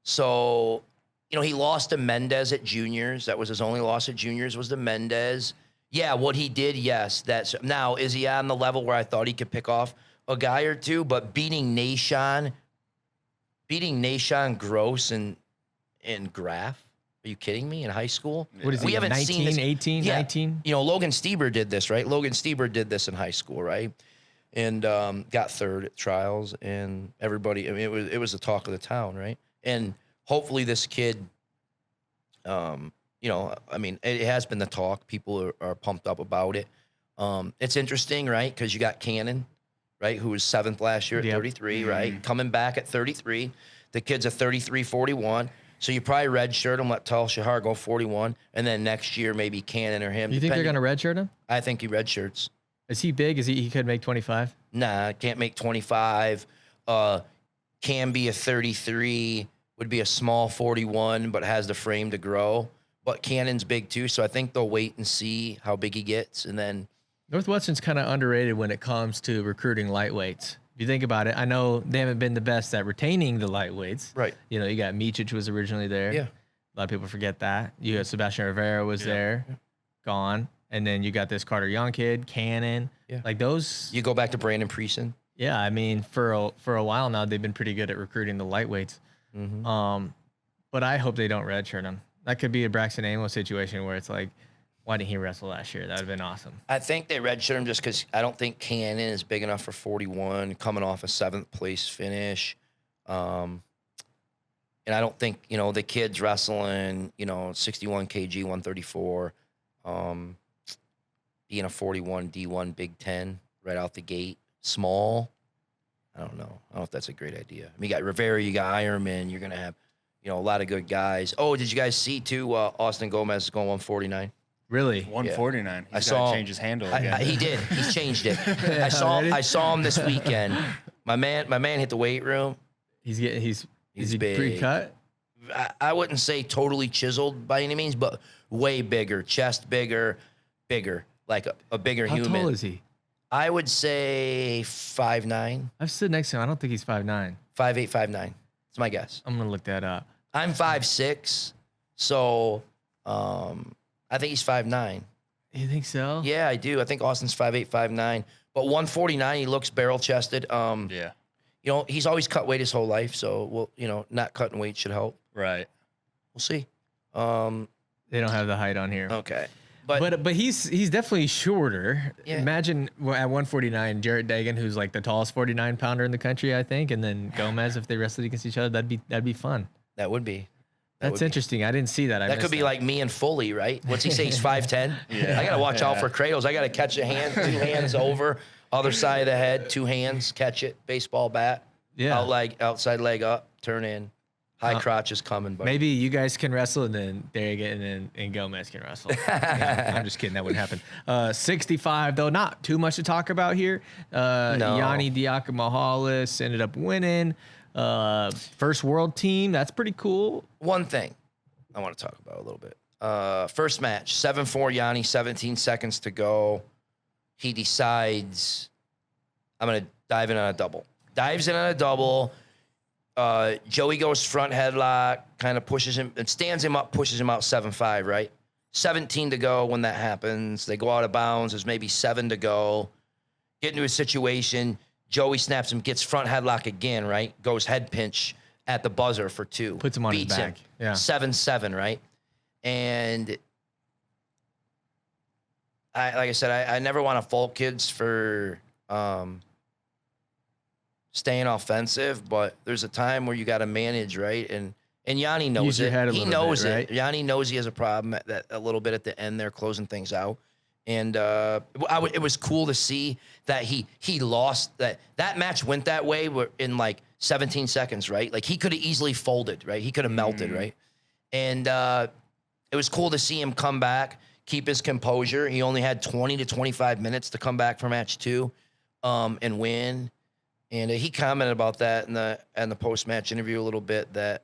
So, he lost to Mendez at juniors. That was his only loss at juniors, was to Mendez. Yeah, what he did, yes. Now, is he on the level where I thought he could pick off a guy or two? But beating Nashon Gross and Graf, are you kidding me? In high school? What is he, 19, 18, yeah. 19? Logan Stieber did this, right? Logan Stieber did this in high school, right? And got third at trials, and everybody, I mean, it was the talk of the town, right? And hopefully this kid, I mean, it has been the talk. People are pumped up about it. It's interesting, right? Because you got Cannon, right, who was 7th last year at 33, right? Coming back at 33. The kid's a 33-41. So you probably redshirt him, let Tal Shahar go 41, and then next year maybe Cannon or him. You think they're going to redshirt him? I think he redshirts. Is he big? He could make 25? Nah, can't make 25. Can be a 33, would be a small 41, but has the frame to grow. But Cannon's big too, so I think they'll wait and see how big he gets. And then, Northwestern's kind of underrated when it comes to recruiting lightweights. If you think about it, I know they haven't been the best at retaining the lightweights. Right. You know, you got Micic was originally there. Yeah. A lot of people forget that. You got Sebastian Rivera was there, gone. And then you got this Carter Young kid, Cannon. Yeah. Like those. You go back to Brandon Preeson. Yeah, I mean, for a while now, they've been pretty good at recruiting the lightweights. But I hope they don't redshirt him. That could be a Braxton Amos situation where it's like, why didn't he wrestle last year? That would have been awesome. I think they redshirt him just because I don't think Cannon is big enough for 41, coming off a 7th place finish. And I don't think, the kid's wrestling, 61 kg, 134, being a 41 D1 Big Ten right out the gate, small. I don't know. I don't know if that's a great idea. I mean, you got Rivera, you got Ironman, you're going to have, a lot of good guys. Oh, did you guys see, too, Austin Gomez is going 149? Really? 149. I saw change his handle again. He did. He's changed it. I saw him this weekend. My man hit the weight room. Is he big. pre-cut? I wouldn't say totally chiseled by any means, but way bigger, chest bigger, like a bigger human. How tall is he? I would say 5'9". I've stood next to him. I don't think he's 5'9". 5'8", 5'9". That's my guess. I'm gonna look that up. I'm 5'6", so I think he's 5'9". You think so? Yeah, I do. I think Austin's 5'8", 5'9". But 149, he looks barrel-chested. Yeah. He's always cut weight his whole life, so not cutting weight should help. Right. We'll see. They don't have the height on here. Okay. But he's definitely shorter. Yeah. Imagine at 149, Jarrett Dagan, who's like the tallest 49 pounder in the country, I think, and then Gomez if they wrestled against each other. That'd be fun. That would be. That's interesting. I didn't see that. That could be like me and Foley, right? What's he say? He's 5'10". Yeah. I gotta watch out for cradles. I gotta catch a hand, 2 hands over, other side of the head, 2 hands, catch it, baseball bat. Yeah. Outside leg up, turn in. High crotch is coming, buddy. Maybe you guys can wrestle and then Dagan and Gomez can wrestle. Yeah, I'm just kidding. That wouldn't happen. 65, though, not too much to talk about here. No. Yanni Diakomahalis ended up winning. First world team. That's pretty cool. One thing I want to talk about a little bit. First match, 7-4 Yanni, 17 seconds to go. He decides, I'm going to dive in on a double. Dives in on a double. Joey goes front headlock, kind of pushes him and stands him up, pushes him out 7-5, right? 17 to go when that happens. They go out of bounds. There's maybe 7 to go. Get into a situation. Joey snaps him, gets front headlock again, right? Goes head pinch at the buzzer for 2. Puts him on his back. Yeah. 7-7, right? And like I said, I never want to fault kids for staying offensive, but there's a time where you got to manage, right? And Yanni knows it. He knows it. Right? Yanni knows he has a problem at a little bit at the end there, closing things out. And it was cool to see that he lost that match went that way in like 17 seconds, right? Like he could have easily folded, right? He could have melted, right? And it was cool to see him come back, keep his composure. He only had 20 to 25 minutes to come back for match 2 and win. And he commented about that in the post-match interview a little bit that,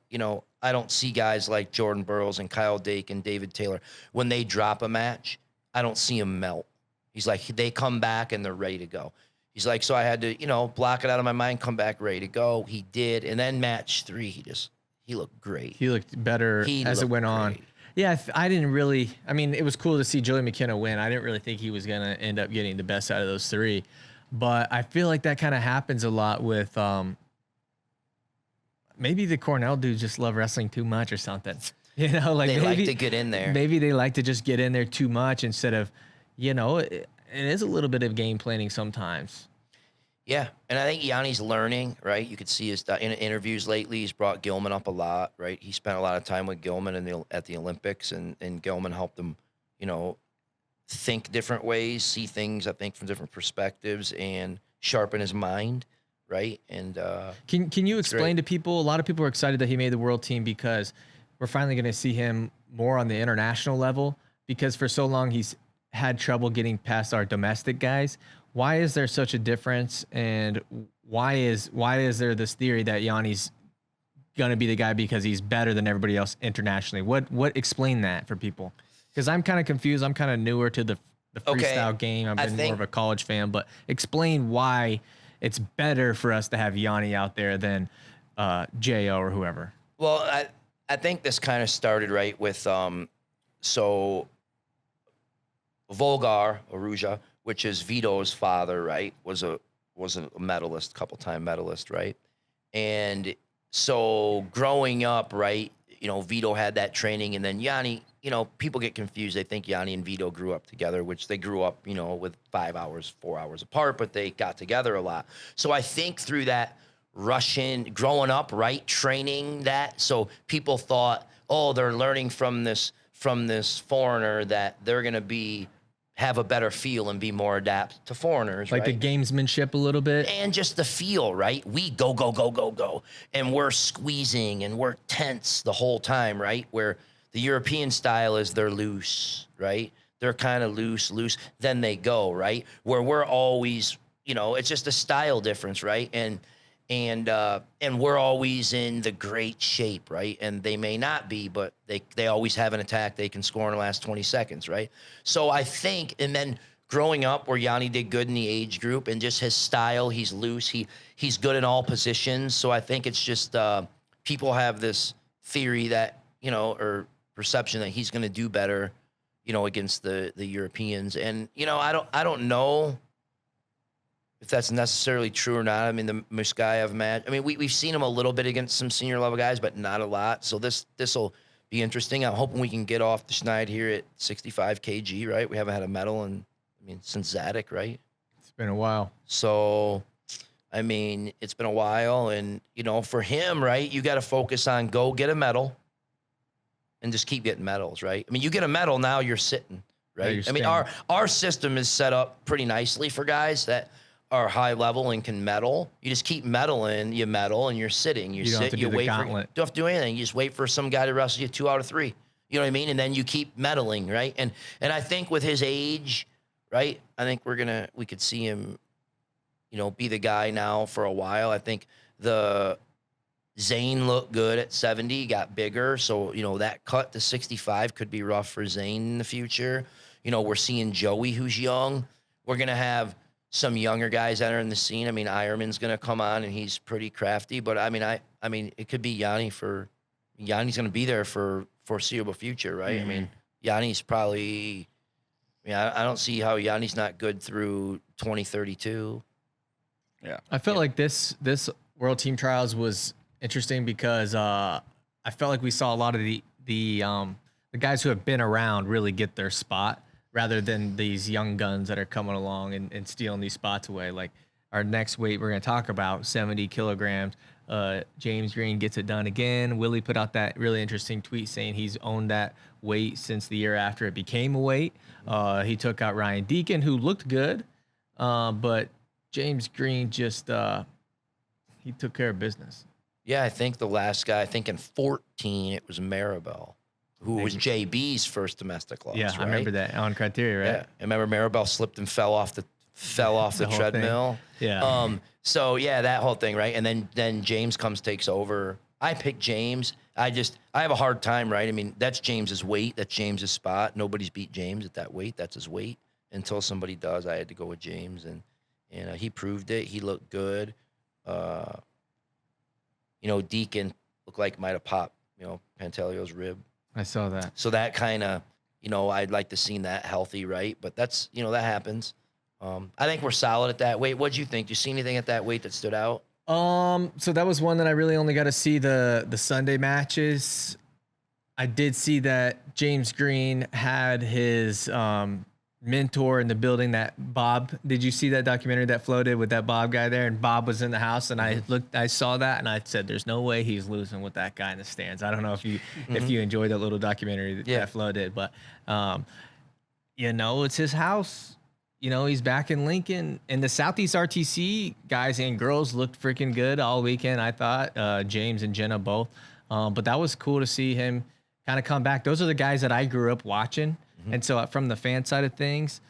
I don't see guys like Jordan Burroughs and Kyle Dake and David Taylor. When they drop a match, I don't see them melt. He's like, they come back and they're ready to go. He's like, so I had to, block it out of my mind, come back ready to go. He did. And then match 3, he looked great. He looked better as it went on. Yeah, I didn't really, it was cool to see Joey McKenna win. I didn't really think he was going to end up getting the best out of those 3. But I feel like that kind of happens a lot with maybe the Cornell dudes just love wrestling too much or something. Like they maybe, like to get in there. Maybe they like to just get in there too much instead of, it is a little bit of game planning sometimes. Yeah, and I think Yanni's learning, right? You could see his in interviews lately. He's brought Gilman up a lot, right? He spent a lot of time with Gilman at the Olympics, and Gilman helped him, think different ways, see things, I think, from different perspectives, and sharpen his mind, right? And can you explain to people? A lot of people are excited that he made the world team because we're finally going to see him more on the international level. Because for so long he's had trouble getting past our domestic guys. Why is there such a difference? And why is there this theory that Yanni's going to be the guy because he's better than everybody else internationally? What explain that for people? Because I'm kind of confused. I'm kind of newer to the freestyle game. I've been more of a college fan, but explain why it's better for us to have Yanni out there than Jo or whoever. Well, I think this kind of started right with so Volgar Aruja, which is Vito's father, right, was a medalist, couple-time medalist, right? And so growing up, right, you know, Vito had that training, and then Yanni, you know, people get confused. They think Yanni and Vito grew up together, which they grew up, you know, with 5 hours, 4 hours apart, but they got together a lot. So I think through that Russian growing up, right, training that, so people thought, oh, they're learning from this foreigner that they're going to have a better feel and be more adapt to foreigners, like right? the gamesmanship a little bit. And just the feel, right? We go, go, go, go, go. And we're squeezing and we're tense the whole time, right? Where the European style is they're loose, right? They're kind of loose, then they go, right? Where we're always, you know, it's just a style difference, right? And we're always in the great shape, right? And they may not be, but they always have an attack they can score in the last 20 seconds, right? So I think, and then growing up where Yanni did good in the age group and just his style, he's loose, he's good in all positions. So I think it's just people have this theory that, you know, or perception that he's going to do better, you know, against the Europeans. And, you know, I don't know if that's necessarily true or not. I mean, the Muskayev match, I mean, we've seen him a little bit against some senior level guys, but not a lot. So this will be interesting. I'm hoping we can get off the schneid here at 65 kg, right? We haven't had a medal since Zadok, right? It's been a while. So, I mean, it's been a while. And, you know, for him, right, you got to focus on go get a medal and just keep getting medals, right? I mean, you get a medal, now you're sitting, right? Yeah, I mean, our system is set up pretty nicely for guys that are high level and can medal. You just keep medaling, you medal, and you're sitting. You sit, you wait for. Don't have to do anything. You just wait for some guy to wrestle you 2 out of 3. You know what I mean? And then you keep medaling, right? And I think with his age, right? I think we could see him, you know, be the guy now for a while. I think Zane looked good at 70, got bigger. So, you know, that cut to 65 could be rough for Zane in the future. You know, we're seeing Joey, who's young. We're going to have some younger guys entering the scene. I mean, Ironman's going to come on and he's pretty crafty, but I mean, it could be Yanni's going to be there for foreseeable future, right? Mm-hmm. I mean, Yanni's probably, I don't see how Yanni's not good through 2032. Yeah. I felt like this World Team Trials was interesting because I felt like we saw a lot of the guys who have been around really get their spot, rather than these young guns that are coming along and stealing these spots away. Like our next weight we're going to talk about, 70 kilograms. James Green gets it done again. Willie put out that really interesting tweet saying he's owned that weight since the year after it became a weight. He took out Ryan Deacon, who looked good, but James Green just he took care of business. Yeah, I think the last guy, in 14, it was Maribel, who was JB's first domestic loss. Yeah, right? I remember that on Criteria, right? Yeah, I remember Maribel slipped and fell off the treadmill. Thing. Yeah. So yeah, that whole thing, right? And then James takes over. I picked James. I have a hard time, right? I mean, that's James's weight. That's James's spot. Nobody's beat James at that weight. That's his weight. Until somebody does, I had to go with James, and he proved it. He looked good. You know, Deacon looked like might have popped, you know, Pantaleo's rib. I saw that. So that kind of, you know, I'd like to see that healthy, right? But that's, you know, that happens. I think we're solid at that weight. What'd you think? Did you see anything at that weight that stood out? So that was one that I really only got to see the Sunday matches. I did see that James Green had his mentor in the building, that Bob. Did you see that documentary that floated with that Bob guy there? And Bob was in the house, and I saw that, and I said, "There's no way he's losing with that guy in the stands." I don't know if you enjoyed that little documentary that Flo did, but you know, it's his house. You know, he's back in Lincoln, and the Southeast RTC guys and girls looked freaking good all weekend. I thought James and Jenna both, but that was cool to see him kind of come back. Those are the guys that I grew up watching. And so from the fan side of things,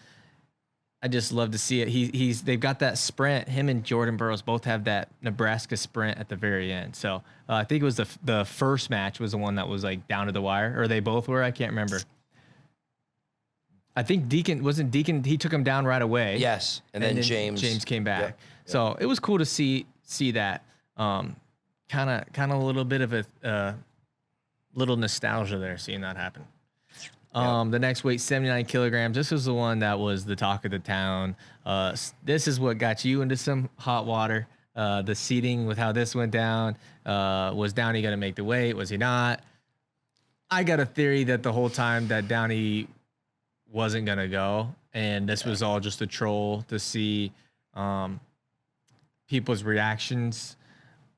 I just love to see it. They've got that sprint. Him and Jordan Burroughs both have that Nebraska sprint at the very end. So I think it was the first match was the one that was like down to the wire, or they both were. I can't remember. I think Deacon, he took him down right away. Yes. And then James came back. Yep. So it was cool to see that. Kind of a little bit of a little nostalgia there, seeing that happen. The next weight, 79 kilograms. This was the one that was the talk of the town. This is what got you into some hot water. The seating with how this went down. Was Downey going to make the weight? Was he not? I got a theory that the whole time that Downey wasn't going to go, and this was all just a troll to see people's reactions.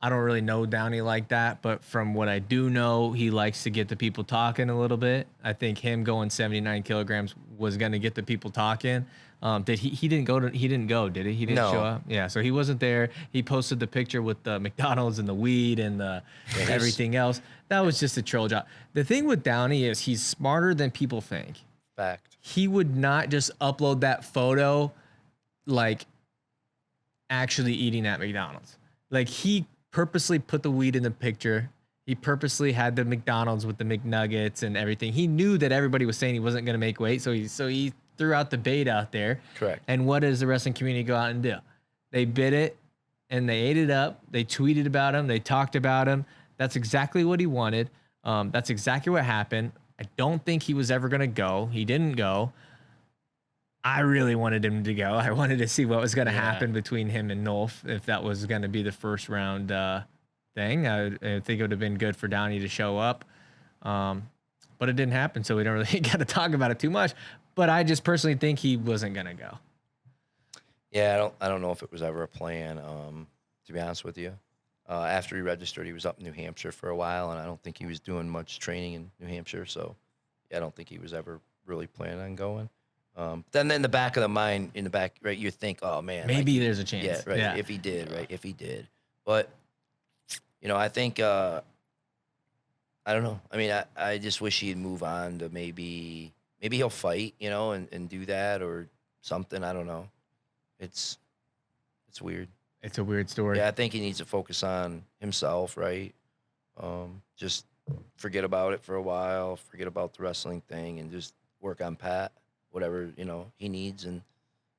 I don't really know Downey like that, but from what I do know, he likes to get the people talking a little bit. I think him going 79 kilograms was going to get the people talking. Did he didn't go, did he? He didn't show up. Yeah. So he wasn't there. He posted the picture with the McDonald's and the weed and the everything else. That was just a troll job. The thing with Downey is he's smarter than people think. Fact. He would not just upload that photo like actually eating at McDonald's. Like he purposely put the weed in the picture. He purposely had the McDonald's with the McNuggets and everything. He knew that everybody was saying he wasn't going to make weight, so he threw out the bait out there. Correct. And what does the wrestling community go out and do? They bid it and they ate it up. They tweeted about him. They talked about him. That's exactly what he wanted. That's exactly what happened. I don't think he was ever going to go. He didn't go. I really wanted him to go. I wanted to see what was going to happen between him and Nolf, if that was going to be the first round thing. I think it would have been good for Downey to show up. But it didn't happen, so we don't really got to talk about it too much. But I just personally think he wasn't going to go. Yeah, I don't know if it was ever a plan, to be honest with you. After he registered, he was up in New Hampshire for a while, and I don't think he was doing much training in New Hampshire. So, yeah, I don't think he was ever really planning on going. Then in the back of the mind, right, you think, oh, man. Maybe there's a chance. Yeah, right, yeah. if he did, right, if he did. But, I think, I don't know. I mean, I just wish he'd move on to maybe he'll fight, and do that or something. I don't know. It's weird. It's a weird story. Yeah, I think he needs to focus on himself, right? Just forget about it for a while, forget about the wrestling thing, and just work on Pat, whatever, he needs, and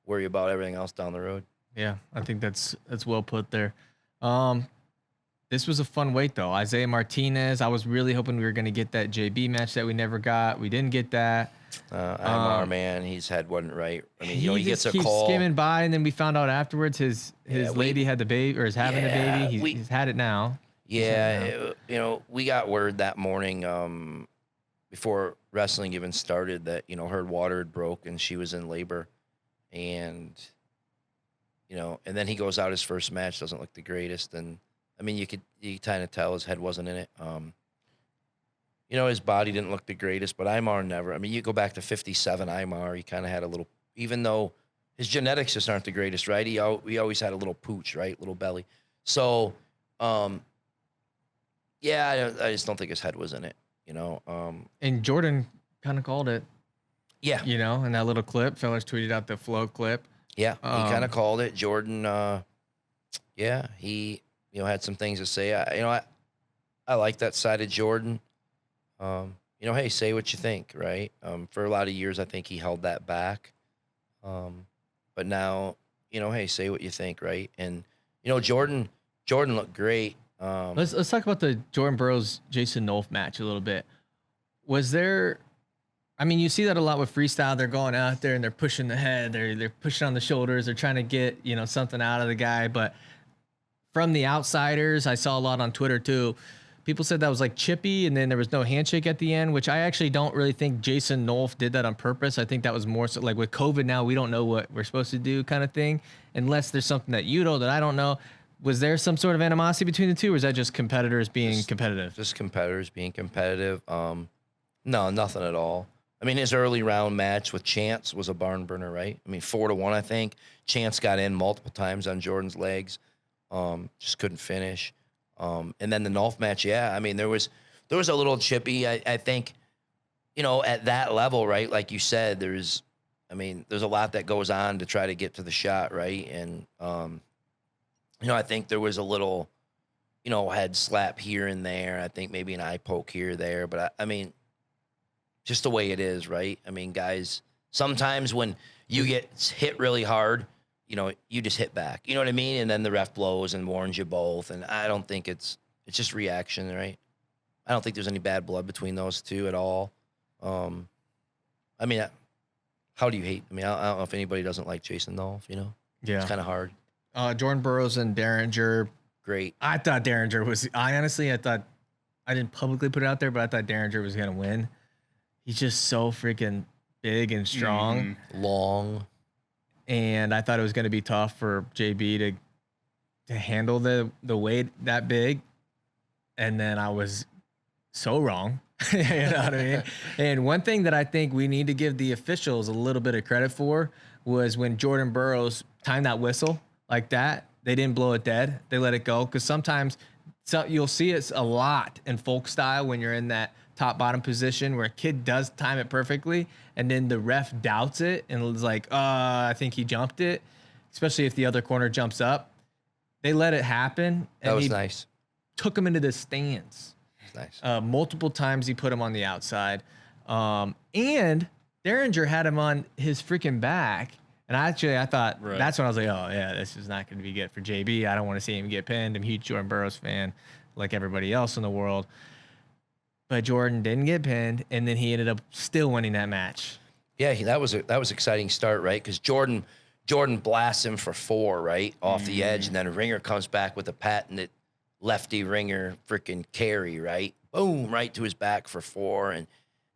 worry about everything else down the road. Yeah, I think that's well put there. This was a fun weight, though. Isaiah Martinez, I was really hoping we were going to get that JB match that we never got. We didn't get that. Imar, man, his head wasn't right. I mean, he gets a keeps call. Skimming by, and then we found out afterwards his lady had the baby, or is having a baby. He's had it now. Yeah, we got word that morning before wrestling even started that, her water had broke and she was in labor. And, and then he goes out his first match, doesn't look the greatest. And, I mean, you kind of tell his head wasn't in it. His body didn't look the greatest, but Imar never. I mean, you go back to 57 Imar, he kind of had a little, even though his genetics just aren't the greatest, right? He always had a little pooch, right? Little belly. So, yeah, I just don't think his head was in it, And Jordan kind of called it. Yeah. In that little clip, fellas tweeted out the flow clip. Yeah, he kind of called it. Jordan, he, had some things to say. I like that side of Jordan. Hey, say what you think, right? For a lot of years, I think he held that back. But now, hey, say what you think, right? And, Jordan looked great. Let's talk about the Jordan Burroughs Jason Nolf match a little bit. Was there? I mean, you see that a lot with freestyle. They're going out there and they're pushing the head. They're pushing on the shoulders. They're trying to get something out of the guy. But from the outsiders, I saw a lot on Twitter too. People said that was like chippy, and then there was no handshake at the end, which I actually don't really think Jason Nolf did that on purpose. I think that was more so like with COVID now, we don't know what we're supposed to do kind of thing, unless there's something that you know that I don't know. Was there some sort of animosity between the two, or is that just competitors being competitive? Just competitors being competitive. No, nothing at all. I mean, his early round match with Chance was a barn burner, right? I mean, 4-1, I think. Chance got in multiple times on Jordan's legs. Just couldn't finish. And then the Nolf match, yeah. I mean, there was a little chippy. I think, at that level, right? Like you said, there's a lot that goes on to try to get to the shot, right? And, I think there was a little, head slap here and there. I think maybe an eye poke here or there. But, I mean, just the way it is, right? I mean, guys Sometimes when you get hit really hard, you just hit back. You know what I mean? And then the ref blows and warns you both. And I don't think it's just reaction, right? I don't think there's any bad blood between those two at all. I mean, how do you hate? I mean, I don't know if anybody doesn't like Jason Dolph, Yeah. It's kind of hard. Jordan Burroughs and Derringer. Great. I thought Derringer was, I thought, I didn't publicly put it out there, but I thought Derringer was going to win. He's just so freaking big and strong. Long. And I thought it was going to be tough for JB to handle the weight that big. And then I was so wrong. You know what I mean? And one thing that I think we need to give the officials a little bit of credit for was when Jordan Burroughs timed that whistle like that, they didn't blow it dead. They let it go. Because sometimes you'll see it a lot in folk style when you're in that top bottom position where a kid does time it perfectly and then the ref doubts it and is like, I think he jumped it, especially if the other corner jumps up. They let it happen. And that was nice. Took him into the stands. Nice. Multiple times he put him on the outside. And Derringer had him on his freaking back. And I thought that's when I was like, oh, yeah, this is not going to be good for JB. I don't want to see him get pinned. I'm a huge Jordan Burroughs fan like everybody else in the world. But Jordan didn't get pinned, and then he ended up still winning that match. Yeah, that was exciting start, right? Because Jordan blasts him for 4, right, off the edge, and then Ringer comes back with a patented lefty Ringer freaking carry, right? Boom, right to his back for 4,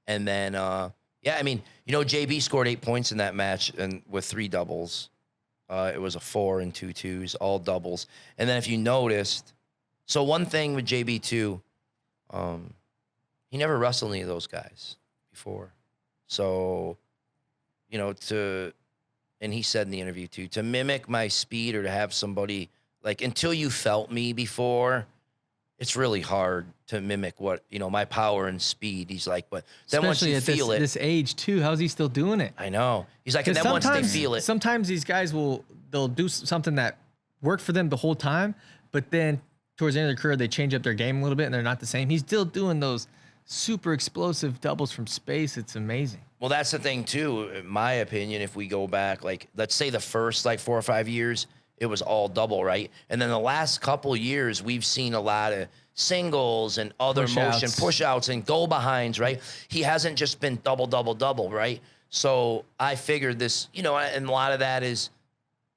and then I mean, JB scored 8 points in that match and with 3 doubles. It was a 4 and 2 twos, all doubles. And then if you noticed, so one thing with JB too, he never wrestled any of those guys before. So, and he said in the interview too, to mimic my speed or to have somebody like, until you felt me before, it's really hard to mimic what, my power and speed. He's like, but then especially once you feel this age too, how's he still doing it? I know. He's like, and then once they feel it. Sometimes these guys they'll do something that worked for them the whole time, but then towards the end of their career, they change up their game a little bit and they're not the same. He's still doing those super explosive doubles from space. It's amazing. Well, that's the thing too, in my opinion. If we go back, like, let's say the first 4 or 5 years, it was all double, right? And then the last couple years, we've seen a lot of singles and other motion push-outs and go-behinds, right? He hasn't just been double, right? So I figured this, and a lot of that is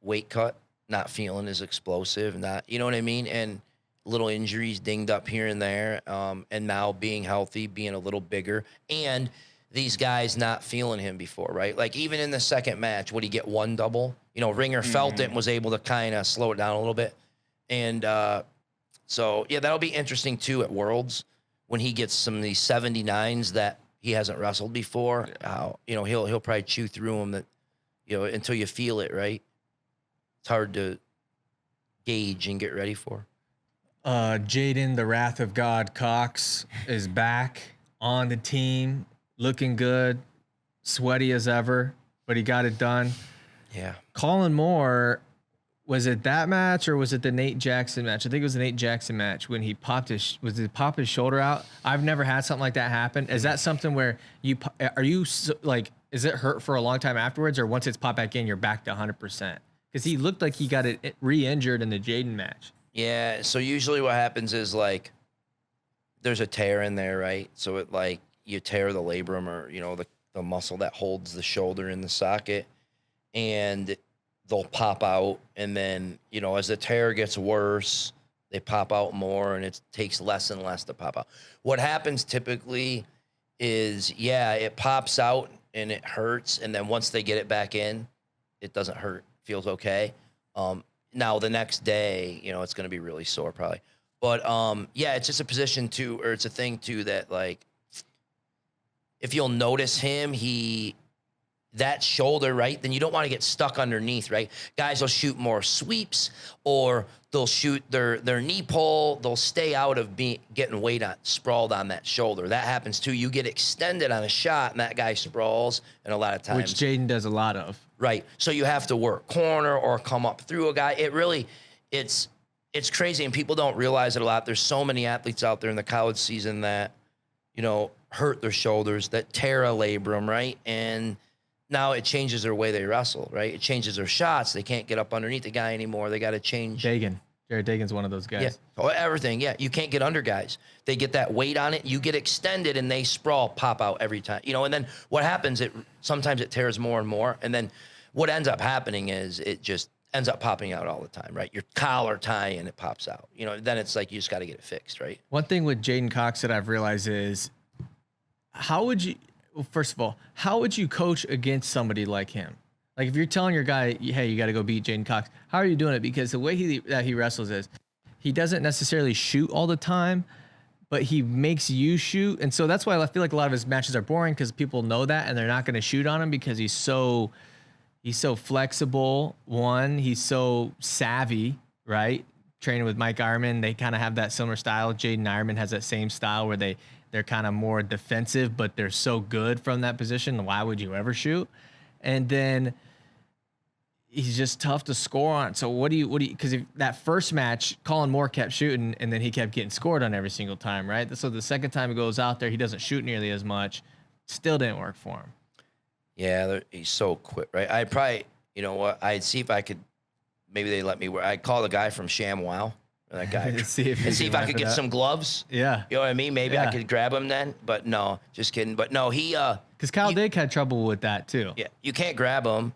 weight cut, not feeling as explosive, not, you know what I mean? And little injuries dinged up here and there, and now being healthy, being a little bigger, and these guys not feeling him before, right? Like even in the second match, would he get 1 double? Ringer felt it and was able to kind of slow it down a little bit. And so, yeah, that'll be interesting too at Worlds when he gets some of these 79s that he hasn't wrestled before. He'll probably chew through them that, until you feel it, right? It's hard to gauge and get ready for. Jaden, the Wrath of God Cox, is back on the team, looking good, sweaty as ever, but he got it done. Yeah. Colin Moore, was it that match or was it the Nate Jackson match? I think it was the Nate Jackson match when he popped his shoulder out. I've never had something like that happen. Is that something where is it hurt for a long time afterwards, or once it's popped back in, you're back to 100%? Because he looked like he got it re-injured in the Jaden match. Yeah, so usually what happens is there's a tear in there, right? So it you tear the labrum or the muscle that holds the shoulder in the socket, and they'll pop out, and then as the tear gets worse, they pop out more, and it takes less and less to pop out. What happens typically is it pops out and it hurts, and then once they get it back in, it doesn't hurt, feels okay. Now the next day, it's going to be really sore probably. But it's just a position too, or it's a thing too that if you'll notice him, that shoulder, right? Then you don't want to get stuck underneath, right? Guys will shoot more sweeps, or they'll shoot their knee pull. They'll stay out of getting weight sprawled on that shoulder. That happens too. You get extended on a shot, and that guy sprawls, and a lot of times, which Jaden does a lot of. Right. So you have to work corner or come up through a guy. It's crazy, and people don't realize it a lot. There's so many athletes out there in the college season that, hurt their shoulders, that tear a labrum, right? And now it changes their way they wrestle, right? It changes their shots. They can't get up underneath the guy anymore. They got to change. Jared Dagan's one of those guys. Yeah, oh, everything. Yeah, you can't get under guys. They get that weight on it. You get extended, and they sprawl, pop out every time. And then what happens? Sometimes it tears more and more, and then what ends up happening is it just ends up popping out all the time, right? Your collar tie and it pops out. Then it's like you just got to get it fixed, right? One thing with Jaden Cox that I've realized is first of all, how would you coach against somebody like him? Like if you're telling your guy, hey, you got to go beat Jaden Cox, how are you doing it? Because the way that he wrestles is he doesn't necessarily shoot all the time, but he makes you shoot. And so that's why I feel like a lot of his matches are boring, because people know that and they're not going to shoot on him because he's so flexible. One, he's so savvy, right? Training with Mike Ironman, they kind of have that similar style. Jaden Ironman has that same style where they're kind of more defensive, but they're so good from that position. Why would you ever shoot? And then he's just tough to score on. So what do you, because that first match, Colin Moore kept shooting and then he kept getting scored on every single time, right? So the second time he goes out there, he doesn't shoot nearly as much. Still didn't work for him. Yeah, he's so quick, right? I'd probably, I'd see if I could, maybe they let me I'd call the guy from ShamWow, that guy, see if I could get some gloves. Yeah. You know what I mean? Maybe I could grab him then, but no, just kidding. But no, because Kyle Dake had trouble with that too. Yeah, you can't grab him.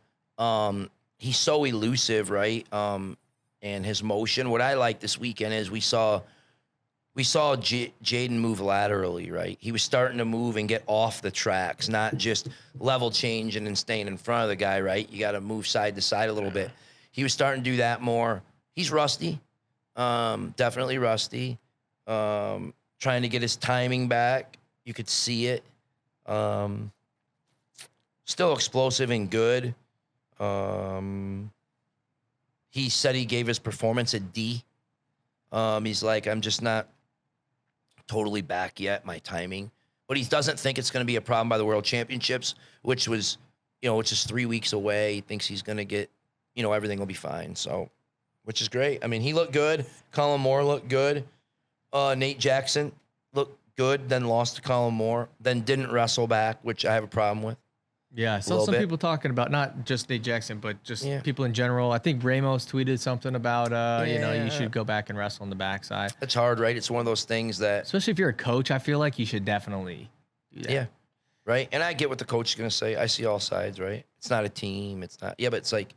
He's so elusive, right? And his motion. What I like this weekend is we saw Jaden move laterally, right? He was starting to move and get off the tracks, not just level change and then staying in front of the guy, right? You got to move side to side a little bit. He was starting to do that more. He's rusty, definitely rusty. Trying to get his timing back. You could see it. Still explosive and good. He said he gave his performance a D. He's like, I'm just not totally back yet, my timing. But he doesn't think it's going to be a problem by the World Championships, which is 3 weeks away. He thinks he's going to get, everything will be fine. So, which is great. I mean, he looked good. Colin Moore looked good. Nate Jackson looked good, then lost to Colin Moore, then didn't wrestle back, which I have a problem with. Yeah, I saw some people talking about not just Nate Jackson, but just people in general. I think Ramos tweeted something about, you should go back and wrestle on the backside. It's hard, right? It's one of those things that... Especially if you're a coach, I feel like you should definitely do that. Yeah, right? And I get what the coach is going to say. I see all sides, right? It's not a team. It's not... Yeah, but it's like,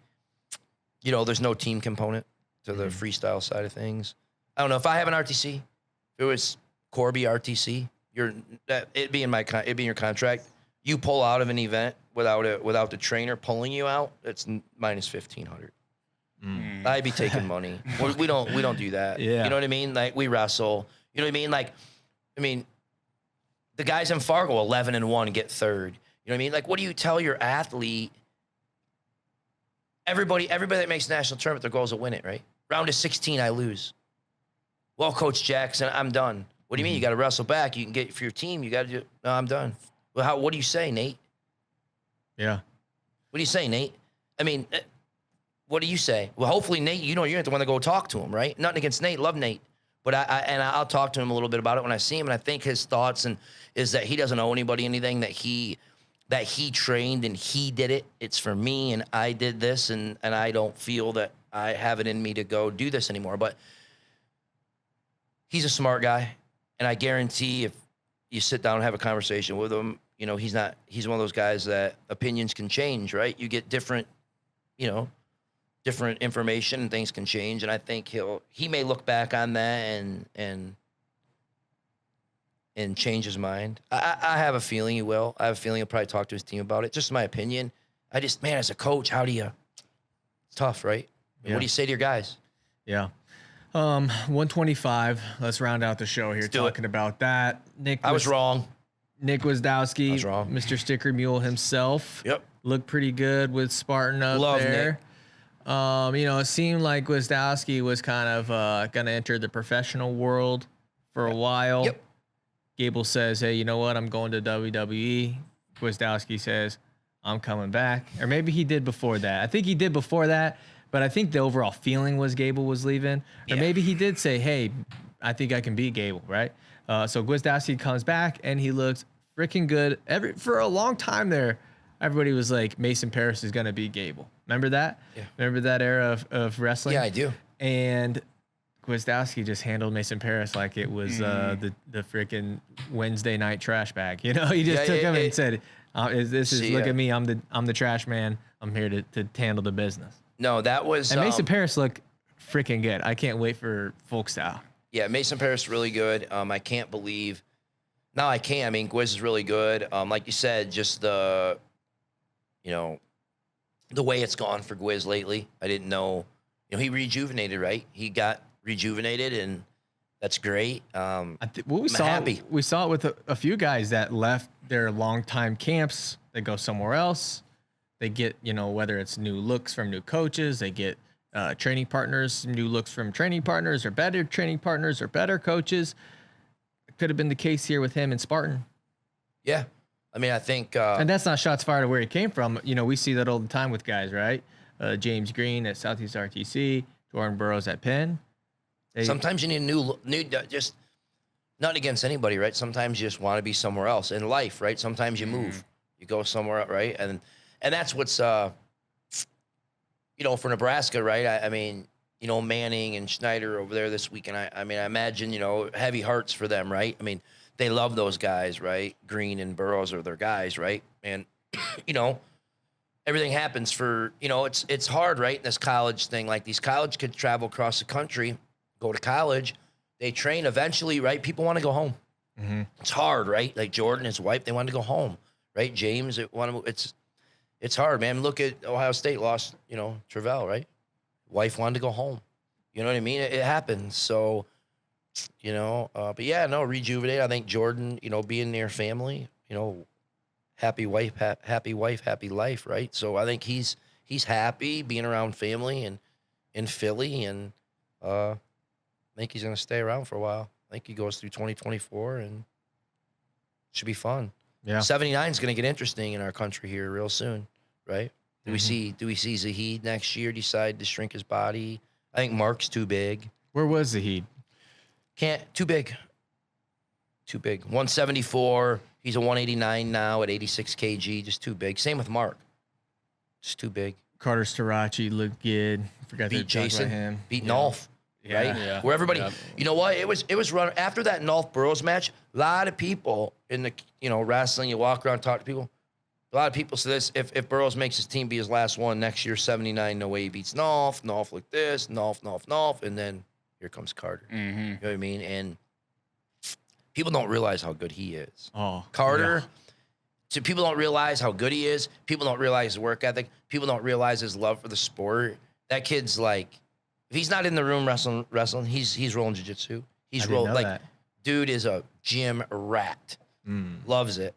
there's no team component to the freestyle side of things. I don't know. If I have an RTC, if it was Corby RTC, it'd be in your contract. You pull out of an event without the trainer pulling you out, it's minus 1,500. I'd be taking money. We don't do that. Yeah. You know what I mean? Like we wrestle. You know what I mean? Like, the guys in Fargo 11-1 get third. You know what I mean? Like, what do you tell your athlete? Everybody that makes national tournament, their goal is to win it, right? Round of 16, I lose. Well, Coach Jackson, I'm done. What do you mean? You got to wrestle back. You can get for your team. You got to do. No, I'm done. Well, what do you say, Nate? Yeah. What do you say, Nate? What do you say? Well, hopefully, Nate, you're the one to go talk to him, right? Nothing against Nate. Love Nate. But I'll talk to him a little bit about it when I see him. And I think his thoughts is that he doesn't owe anybody anything, that he trained and he did it. It's for me and I did this and I don't feel that I have it in me to go do this anymore. But he's a smart guy. And I guarantee if you sit down and have a conversation with him, he's one of those guys that opinions can change, right? You get different information and things can change. And I think he may look back on that and change his mind. I have a feeling he will. I have a feeling he'll probably talk to his team about it. Just my opinion. As a coach, it's tough, right? Yeah. What do you say to your guys? Yeah. 125. Let's round out the show here talking about that. I was wrong. Nick Wisdowski, was wrong. Mr. Sticker Mule himself. Yep. Looked pretty good with Spartan up there. Nick. It seemed like Wisdowski was kind of going to enter the professional world for a while. Yep. Gable says, hey, you know what? I'm going to WWE. Wisdowski says, I'm coming back. Or maybe he did before that. I think he did before that. But I think the overall feeling was Gable was leaving. Or maybe he did say, hey, I think I can beat Gable, right? So Gwizdowski comes back, and he looks freaking good. For a long time there, everybody was like, Mason Paris is gonna beat Gable. Remember that? Yeah. Remember that era of wrestling? Yeah, I do. And Gwiazdowski just handled Mason Paris like it was the freaking Wednesday night trash bag. You know, he just took him and said, look at me, I'm the trash man. I'm here to handle the business. No, that was and Mason Paris looked freaking good. I can't wait for folk style. Yeah, Mason Paris really good. I can't believe. No, I can't. I mean, Gwiz is really good. Like you said, just the way it's gone for Gwiz lately. I didn't know. He rejuvenated, right? He got rejuvenated, and that's great. We saw it with a few guys that left their longtime camps. They go somewhere else. They get, whether it's new looks from new coaches, they get training partners, new looks from training partners, or better training partners, or better coaches. It could have been the case here with him and Spartan. Yeah. I mean, I think... and that's not shots fired at where he came from. We see that all the time with guys, right? James Green at Southeast RTC, Jordan Burroughs at Penn. Sometimes you need a new, just not against anybody, right? Sometimes you just want to be somewhere else in life, right? Sometimes you move, you go somewhere, right? And that's what's, for Nebraska, right? I mean, Manning and Schneider over there this weekend. I mean, I imagine, heavy hearts for them, right? I mean, they love those guys, right? Green and Burroughs are their guys, right? And, everything happens for, it's hard, right? This college thing, like these college kids travel across the country, go to college, they train eventually, right? People want to go home. Mm-hmm. It's hard, right? Like Jordan, his wife, they wanted to go home, right? James, it's hard, man. Look at Ohio State lost, Travell, right? Wife wanted to go home. You know what I mean? It happens. So, but yeah, no, rejuvenate. I think Jordan, being near family, happy wife, happy life, right? So I think he's happy being around family and in Philly, and I think he's going to stay around for a while. I think he goes through 2024, and it should be fun. Yeah, 79 is going to get interesting in our country here real soon, right? Do we see Zahid next year decide to shrink his body? I think Mark's too big. Where was Zahid? Too big. 174. He's a 189 now at 86 kg. Just too big. Same with Mark. Just too big. Carter Starachi looked good. Forgot to talk about him. Beat Nolf. Right? Yeah. Where everybody, you know what? It was run after that Nolf Burroughs match. A lot of people in the wrestling, you walk around, talk to people. A lot of people say this: if Burroughs makes his team be his last one next year, 79, no way he beats Nolf. Nolf like this, Nolf, and then here comes Carter. Mm-hmm. You know what I mean? And people don't realize how good he is. Oh, Carter. Yeah. So people don't realize how good he is. People don't realize his work ethic. People don't realize his love for the sport. That kid's like, if he's not in the room wrestling, he's rolling jiu-jitsu. He's rolling like, that. Dude is a gym rat. Loves it.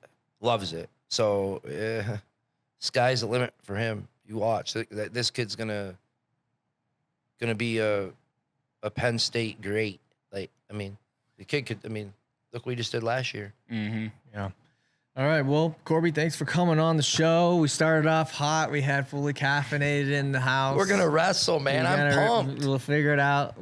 So sky's the limit for him. You watch. This kid's gonna be a Penn State great. Like, I mean, the kid could. I mean, look what he just did last year. Mm-hmm. Yeah. All right. Well, Corby, thanks for coming on the show. We started off hot. We had fully caffeinated in the house. We're gonna wrestle, man. I'm pumped. We'll figure it out.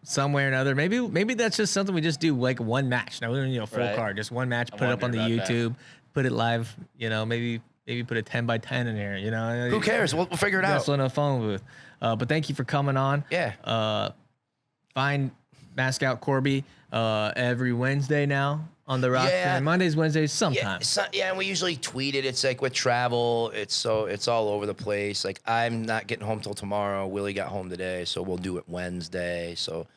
Some way or another. Maybe that's just something we just do, like one match. Now we don't need a full card. Just one match. Put it up on the YouTube. Put it live. Maybe put a 10x10 in here. Who cares? We'll figure it out. Wrestle in a phone booth. But thank you for coming on. Yeah. Find Mask Out Corby every Wednesday now on the Rock. Yeah. Mondays, Wednesdays, sometimes. Yeah, and we usually tweet it. It's like with travel, it's all over the place. Like, I'm not getting home till tomorrow. Willie got home today, so we'll do it Wednesday. So,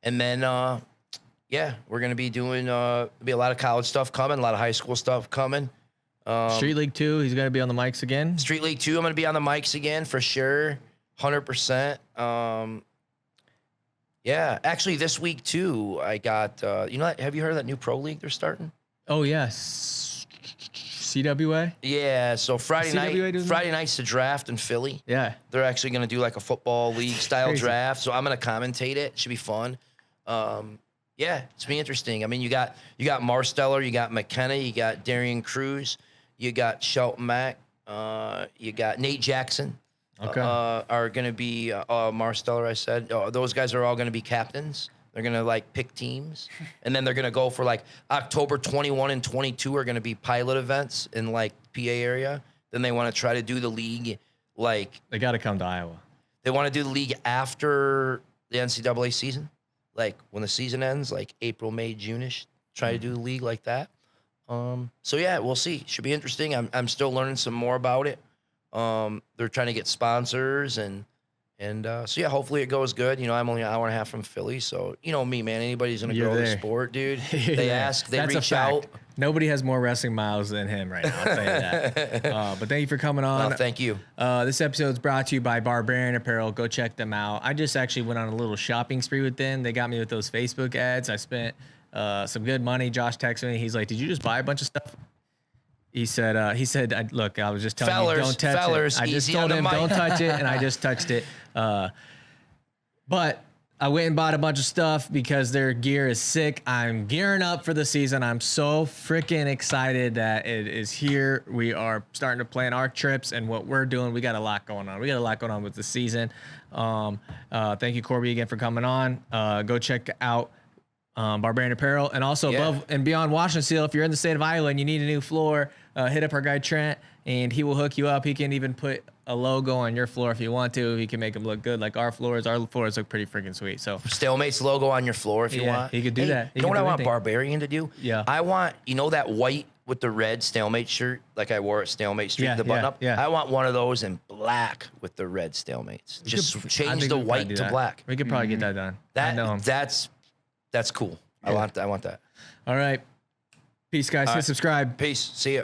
and then we're gonna be doing be a lot of college stuff coming, a lot of high school stuff coming. Street League 2, he's gonna be on the mics again. Street League 2, I'm gonna be on the mics again for sure, 100%. Yeah, actually this week too, I got, have you heard of that new pro league they're starting? Oh, yes. CWA? Yeah, so Friday night's the draft in Philly. Yeah. They're actually going to do like a football league style draft, so I'm going to commentate it. It should be fun. Yeah, it's be interesting. I mean, you got Marsteller, you got McKenna, you got Darian Cruz, you got Shelton Mack, you got Nate Jackson. Okay. Are going to be Marsteller, I said. Those guys are all going to be captains They're going to like pick teams. And then they're going to go for like October 21 and 22 are going to be pilot events in like PA area. Then they want to try to do the league like. They got to come to Iowa. They want to do the league after the NCAA season. Like when the season ends, like April, May, June-ish. Try to do the league like that. So yeah, we'll see. Should be interesting. I'm still learning some more about it. They're trying to get sponsors and so yeah, hopefully it goes good. You know, I'm only an hour and a half from Philly, so you know me, man. Anybody's gonna grow the sport, dude. They ask, they reach out. Nobody has more wrestling miles than him right now. I'll tell you that. But thank you for coming on. No, thank you. This episode is brought to you by Barbarian Apparel. Go check them out. I just actually went on a little shopping spree with them. They got me with those Facebook ads. I spent some good money. Josh texted me. He's like, "Did you just buy a bunch of stuff?" He said, look, I was just telling you, don't touch it. I just told him, don't touch it, and I just touched it. But I went and bought a bunch of stuff because their gear is sick. I'm gearing up for the season. I'm so freaking excited that it is here. We are starting to plan our trips and what we're doing. We got a lot going on. We got a lot going on with the season. Thank you, Corby, again for coming on. Go check out Barbarian Apparel, and also above and beyond Washington Steel. If you're in the state of Iowa and you need a new floor, hit up our guy Trent, and he will hook you up. He can even put a logo on your floor if you want to. He can make them look good like our floors. Our floors look pretty freaking sweet. So StaleMates logo on your floor if you want. He could do that. You know what I want Barbarian to do? Yeah. I want, you know, that white with the red StaleMates shirt like I wore at StaleMates Street, the button up? Yeah. I want one of those in black with the red StaleMates. Just change the white to black. We could probably get that done. That's cool. I want that. All right. Peace, guys. Hit subscribe. Peace. See ya.